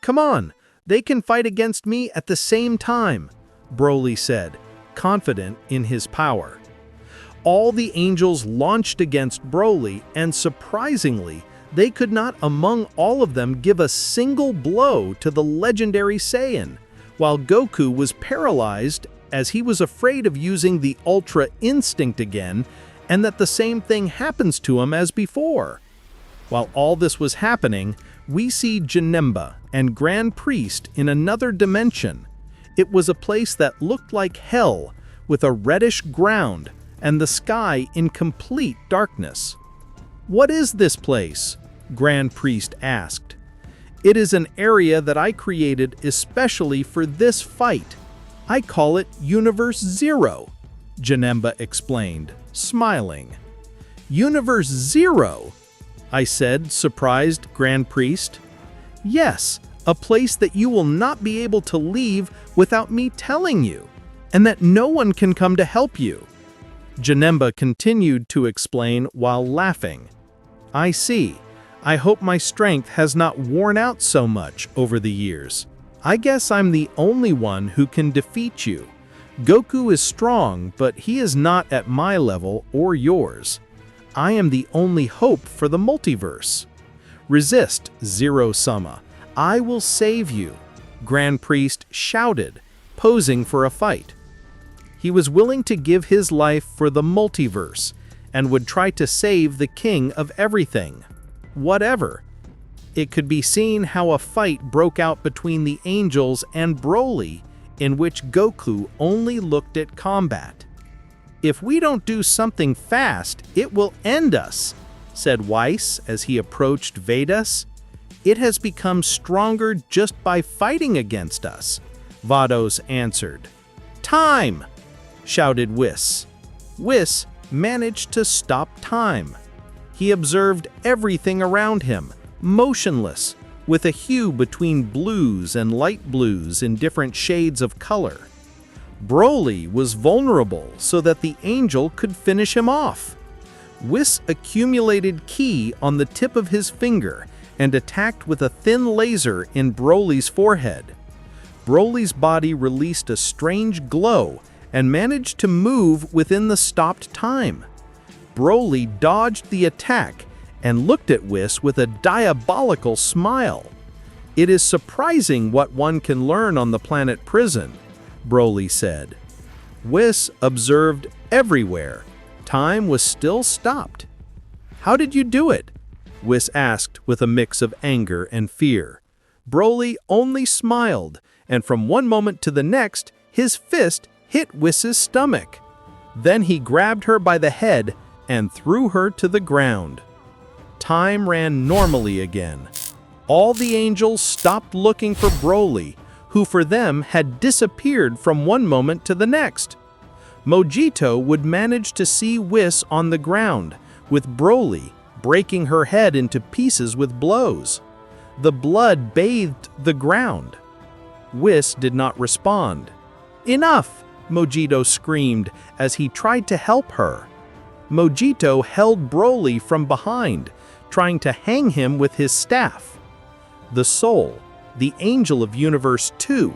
Come on, they can fight against me at the same time, Broly said, confident in his power. All the angels launched against Broly, and surprisingly, they could not among all of them give a single blow to the legendary Saiyan, while Goku was paralyzed as he was afraid of using the Ultra Instinct again, and that the same thing happens to him as before. While all this was happening, we see Janemba and Grand Priest in another dimension. It was a place that looked like hell, with a reddish ground and the sky in complete darkness. What is this place? Grand Priest asked. It is an area that I created especially for this fight. I call it Universe Zero, Janemba explained, smiling. Universe Zero? I said, surprised Grand Priest. Yes, a place that you will not be able to leave without me telling you, and that no one can come to help you. Janemba continued to explain while laughing. I see. I hope my strength has not worn out so much over the years. I guess I'm the only one who can defeat you. Goku is strong, but he is not at my level or yours. I am the only hope for the multiverse. Resist, Zero Sama. I will save you, Grand Priest shouted, posing for a fight. He was willing to give his life for the multiverse and would try to save the king of everything. Whatever. It could be seen how a fight broke out between the angels and Broly, in which Goku only looked at combat. If we don't do something fast, it will end us, said Weiss as he approached Vedas. It has become stronger just by fighting against us, Vados answered. Time! Shouted Whis. Whis managed to stop time. He observed everything around him, motionless, with a hue between blues and light blues in different shades of color. Broly was vulnerable so that the angel could finish him off. Whis accumulated ki on the tip of his finger and attacked with a thin laser in Broly's forehead. Broly's body released a strange glow and managed to move within the stopped time. Broly dodged the attack and looked at Whis with a diabolical smile. "It is surprising what one can learn on the planet Prison," Broly said. Whis observed everywhere. Time was still stopped. "How did you do it?" Whis asked with a mix of anger and fear. Broly only smiled, and from one moment to the next, his fist hit Whis's stomach. Then he grabbed her by the head and threw her to the ground. Time ran normally again. All the angels stopped looking for Broly, who for them had disappeared from one moment to the next. Mojito would manage to see Whis on the ground, with Broly breaking her head into pieces with blows. The blood bathed the ground. Whis did not respond. "Enough!" Mojito screamed as he tried to help her. Mojito held Broly from behind, trying to hang him with his staff. The Soul, the Angel of Universe 2,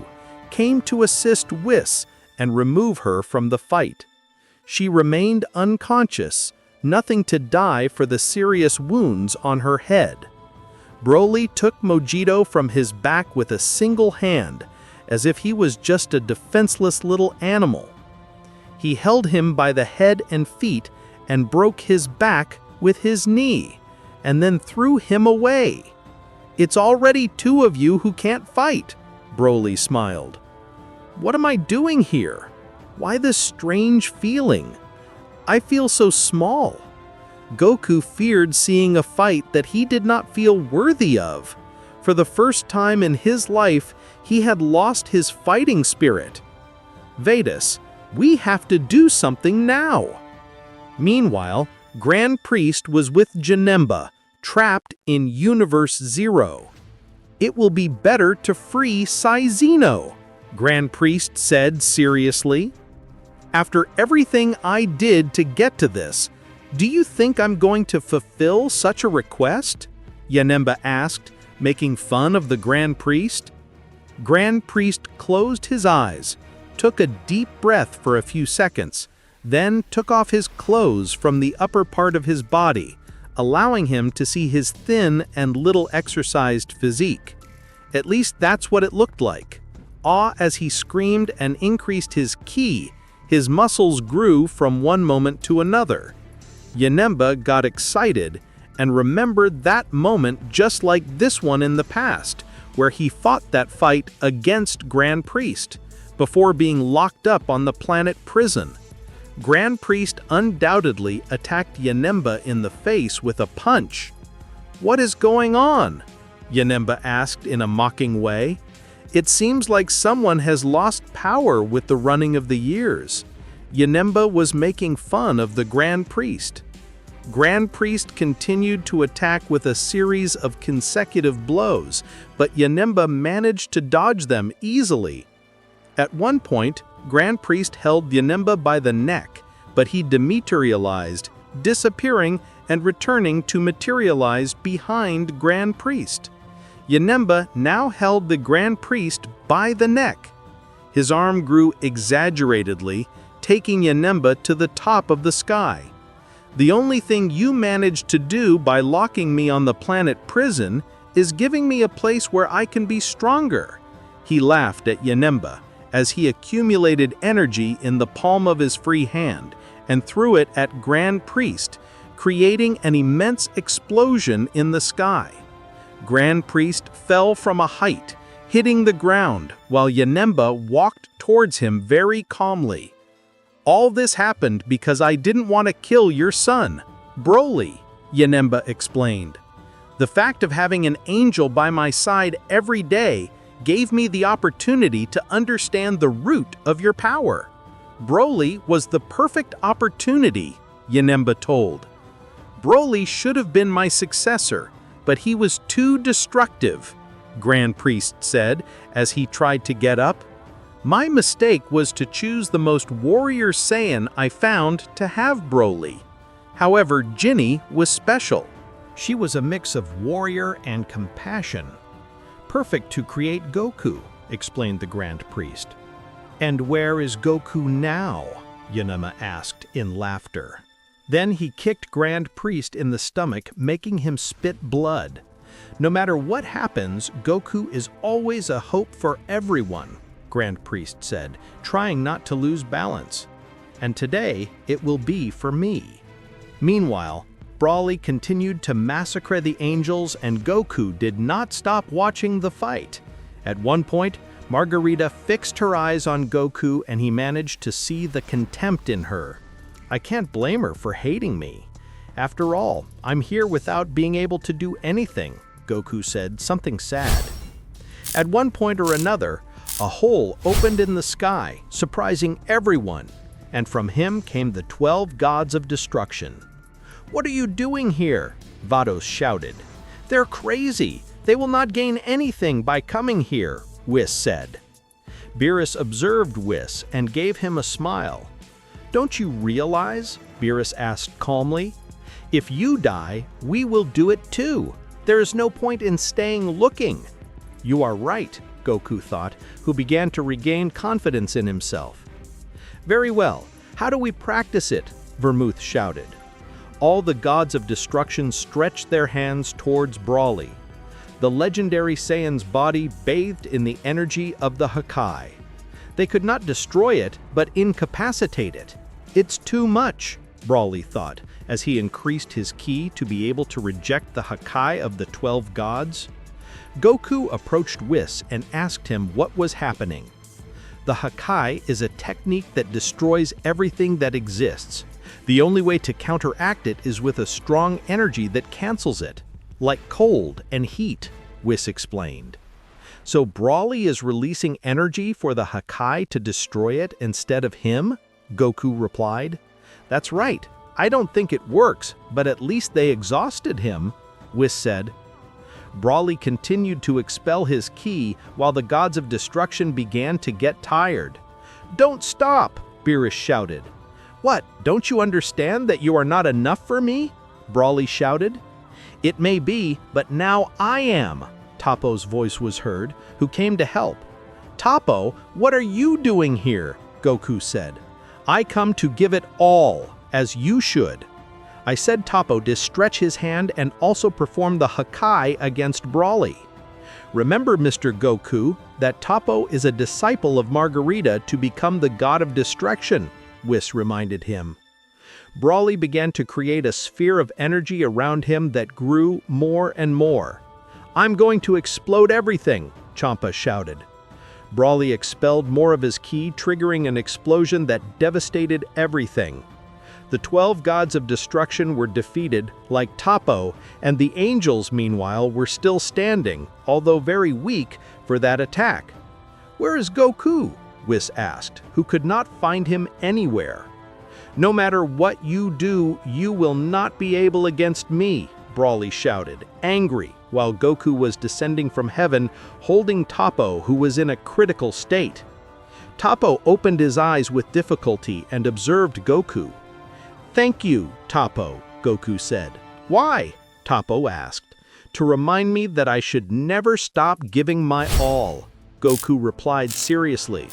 came to assist Whis and remove her from the fight. She remained unconscious, nothing to die for the serious wounds on her head. Broly took Mojito from his back with a single hand, as if he was just a defenseless little animal. He held him by the head and feet and broke his back with his knee, and then threw him away. "It's already two of you who can't fight," Broly smiled. "What am I doing here? Why this strange feeling? I feel so small." Goku feared seeing a fight that he did not feel worthy of. For the first time in his life, he had lost his fighting spirit. "Vedas, we have to do something now." Meanwhile, Grand Priest was with Janemba, trapped in Universe 0. "It will be better to free Zeno," Grand Priest said seriously. "After everything I did to get to this, do you think I'm going to fulfill such a request?" Janemba asked, making fun of the Grand Priest. Grand Priest closed his eyes, took a deep breath for a few seconds, then took off his clothes from the upper part of his body, allowing him to see his thin and little exercised physique. At least that's what it looked like. As he screamed and increased his ki, his muscles grew from one moment to another. Janemba got excited and remembered that moment just like this one in the past, where he fought that fight against Grand Priest, before being locked up on the planet Prison. Grand Priest undoubtedly attacked Janemba in the face with a punch. "What is going on?" Janemba asked in a mocking way. "It seems like someone has lost power with the running of the years." Janemba was making fun of the Grand Priest. Grand Priest continued to attack with a series of consecutive blows, but Janemba managed to dodge them easily. At one point, Grand Priest held Janemba by the neck, but he dematerialized, disappearing and returning to materialize behind Grand Priest. Janemba now held the Grand Priest by the neck. His arm grew exaggeratedly, taking Janemba to the top of the sky. "The only thing you managed to do by locking me on the planet Prison is giving me a place where I can be stronger." He laughed at Janemba as he accumulated energy in the palm of his free hand and threw it at Grand Priest, creating an immense explosion in the sky. Grand Priest fell from a height, hitting the ground, while Janemba walked towards him very calmly. "All this happened because I didn't want to kill your son, Broly," Janemba explained. "The fact of having an angel by my side every day gave me the opportunity to understand the root of your power. Broly was the perfect opportunity," Janemba told. "Broly should have been my successor, but he was too destructive," Grand Priest said as he tried to get up. "My mistake was to choose the most warrior Saiyan I found to have Broly. However, Ginny was special. She was a mix of warrior and compassion. Perfect to create Goku," explained the Grand Priest. "And where is Goku now?" Janemba asked in laughter. Then he kicked Grand Priest in the stomach, making him spit blood. No matter what happens, Goku is always a hope for everyone, Grand Priest said, trying not to lose balance. And today, it will be for me. Meanwhile, Broly continued to massacre the angels and Goku did not stop watching the fight. At one point, Margarita fixed her eyes on Goku and he managed to see the contempt in her. I can't blame her for hating me. After all, I'm here without being able to do anything, Goku said, something sad. At one point or another, a hole opened in the sky, surprising everyone, and from him came the 12 gods of destruction. "What are you doing here?" Vados shouted. "They're crazy. They will not gain anything by coming here," Whis said. Beerus observed Whis and gave him a smile. "Don't you realize?" Beerus asked calmly. "If you die, we will do it too. There is no point in staying looking." "You are right," Goku thought, who began to regain confidence in himself. "Very well. How do we practice it?" Vermouth shouted. All the gods of destruction stretched their hands towards Broly. The legendary Saiyan's body bathed in the energy of the Hakai. They could not destroy it, but incapacitate it. "It's too much," Broly thought, as he increased his ki to be able to reject the Hakai of the 12 gods. Goku approached Whis and asked him what was happening. The Hakai is a technique that destroys everything that exists. The only way to counteract it is with a strong energy that cancels it, like cold and heat, Whis explained. "So Broly is releasing energy for the Hakai to destroy it instead of him?" Goku replied. "That's right. I don't think it works, but at least they exhausted him," Whis said. Broly continued to expel his ki while the gods of destruction began to get tired. "Don't stop!" Beerus shouted. "What, don't you understand that you are not enough for me?" Broly shouted. "It may be, but now I am," Toppo's voice was heard, who came to help. "Toppo, what are you doing here?" Goku said. "I come to give it all, as you should." I said Toppo to stretch his hand and also perform the Hakai against Broly. "Remember, Mr. Goku, that Toppo is a disciple of Margarita to become the god of destruction," Whis reminded him. Broly began to create a sphere of energy around him that grew more and more. "I'm going to explode everything," Champa shouted. Broly expelled more of his ki, triggering an explosion that devastated everything. The 12 gods of destruction were defeated, like Toppo, and the angels, meanwhile, were still standing, although very weak, for that attack. "Where is Goku?" Whis asked, who could not find him anywhere. "No matter what you do, you will not be able against me," Broly shouted, angry, while Goku was descending from heaven, holding Toppo, who was in a critical state. Toppo opened his eyes with difficulty and observed Goku. "Thank you, Toppo," Goku said. "Why?" Toppo asked. "To remind me that I should never stop giving my all," Goku replied seriously.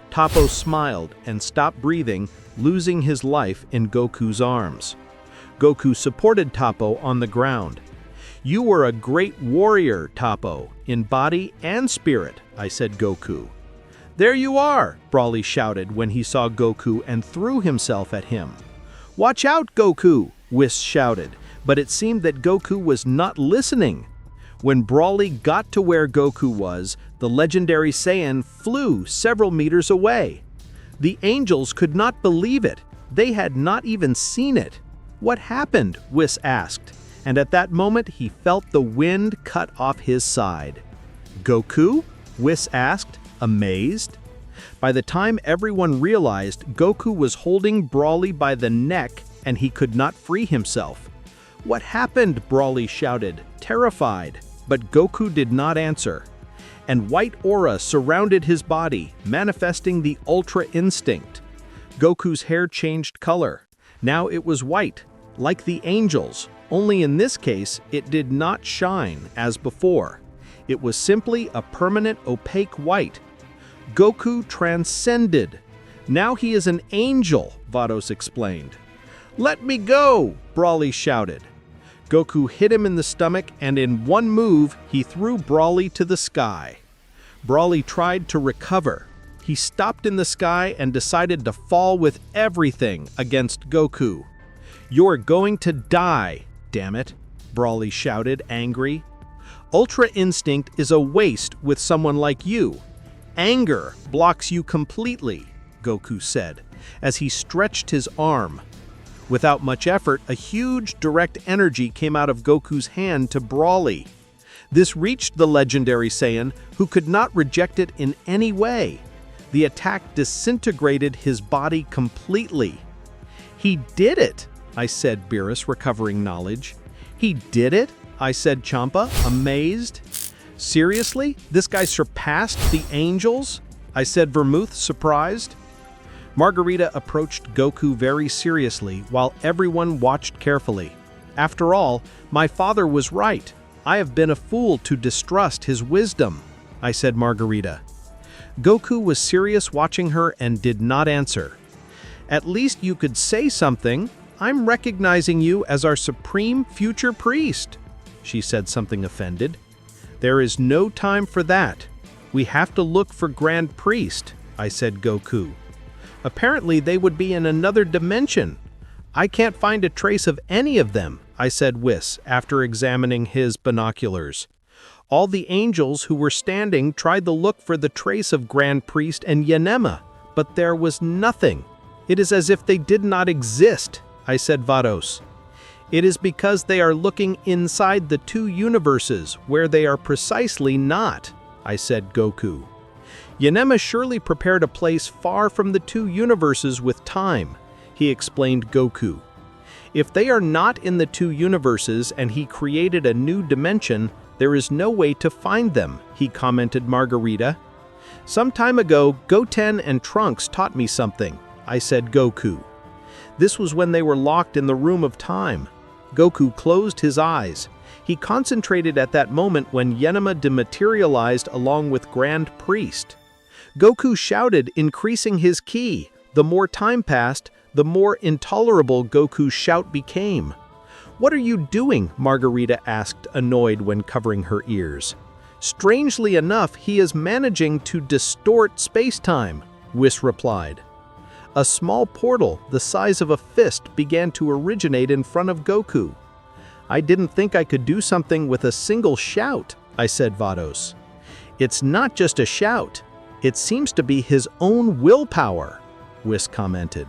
Toppo smiled and stopped breathing, losing his life in Goku's arms. Goku supported Toppo on the ground. "You were a great warrior, Toppo, in body and spirit," I said Goku. "There you are," Broly shouted when he saw Goku and threw himself at him. "Watch out, Goku," Whis shouted, but it seemed that Goku was not listening. When Broly got to where Goku was, the legendary Saiyan flew several meters away. The angels could not believe it. They had not even seen it. "What happened?" Whis asked, and at that moment he felt the wind cut off his side. "Goku?" Whis asked, amazed. By the time everyone realized, Goku was holding Broly by the neck and he could not free himself. "What happened?" Broly shouted, terrified, but Goku did not answer. And white aura surrounded his body, manifesting the Ultra Instinct. Goku's hair changed color. Now it was white, like the angels, only in this case it did not shine as before. It was simply a permanent opaque white. Goku transcended. "Now he is an angel," Vados explained. "Let me go!" Brawly shouted. Goku hit him in the stomach, and in one move, he threw Brawly to the sky. Brawly tried to recover. He stopped in the sky and decided to fall with everything against Goku. "You're going to die, damn it," Brawly shouted, angry. "Ultra Instinct is a waste with someone like you. Anger blocks you completely," Goku said, as he stretched his arm. Without much effort, a huge direct energy came out of Goku's hand to Brawly. This reached the legendary Saiyan, who could not reject it in any way. The attack disintegrated his body completely. "He did it," I said, Beerus, recovering knowledge. "He did it?" I said, Champa, amazed. "Seriously? This guy surpassed the angels?" I said, Vermouth, surprised. Margarita approached Goku very seriously while everyone watched carefully. "After all, my father was right. I have been a fool to distrust his wisdom," I said, Margarita. Goku was serious, watching her, and did not answer. "At least you could say something. I'm recognizing you as our supreme future priest," she said, something offended. "There is no time for that. We have to look for Grand Priest," I said, Goku. "Apparently they would be in another dimension. I can't find a trace of any of them," I said, Whis, after examining his binoculars. "All the angels who were standing tried to look for the trace of Grand Priest and Yanema, but there was nothing. It is as if they did not exist," I said, Vados. "It is because they are looking inside the two universes where they are precisely not," I said, Goku. "Yanema surely prepared a place far from the two universes with time," he explained, Goku. "If they are not in the two universes and he created a new dimension, there is no way to find them," he commented, Margarita. "Some time ago, Goten and Trunks taught me something," I said, Goku. "This was when they were locked in the room of time." Goku closed his eyes. He concentrated at that moment when Yanema dematerialized along with Grand Priest. Goku shouted, increasing his ki. The more time passed, the more intolerable Goku's shout became. "What are you doing?" Margarita asked, annoyed when covering her ears. "Strangely enough, he is managing to distort space-time," Whis replied. A small portal the size of a fist began to originate in front of Goku. "I didn't think I could do something with a single shout," I said, Vados. "It's not just a shout. It seems to be his own willpower," Whis commented.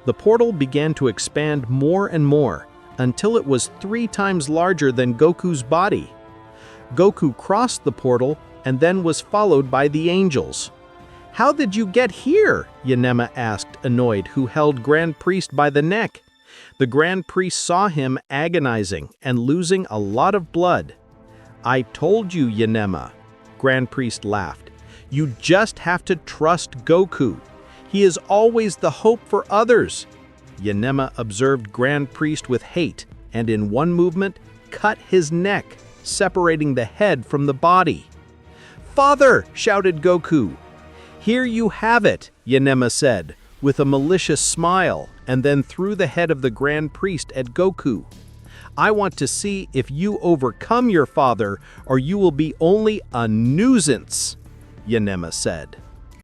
The portal began to expand more and more, until it was 3 times larger than Goku's body. Goku crossed the portal and then was followed by the angels. "How did you get here?" Yanema asked, annoyed, who held Grand Priest by the neck. The Grand Priest saw him agonizing and losing a lot of blood. "I told you, Yanema," Grand Priest laughed. "You just have to trust Goku. He is always the hope for others." Yanema observed Grand Priest with hate and in one movement cut his neck, separating the head from the body. "Father!" shouted Goku. "Here you have it," Yanema said, with a malicious smile, and then threw the head of the Grand Priest at Goku. "I want to see if you overcome your father, or you will be only a nuisance," Yanema said.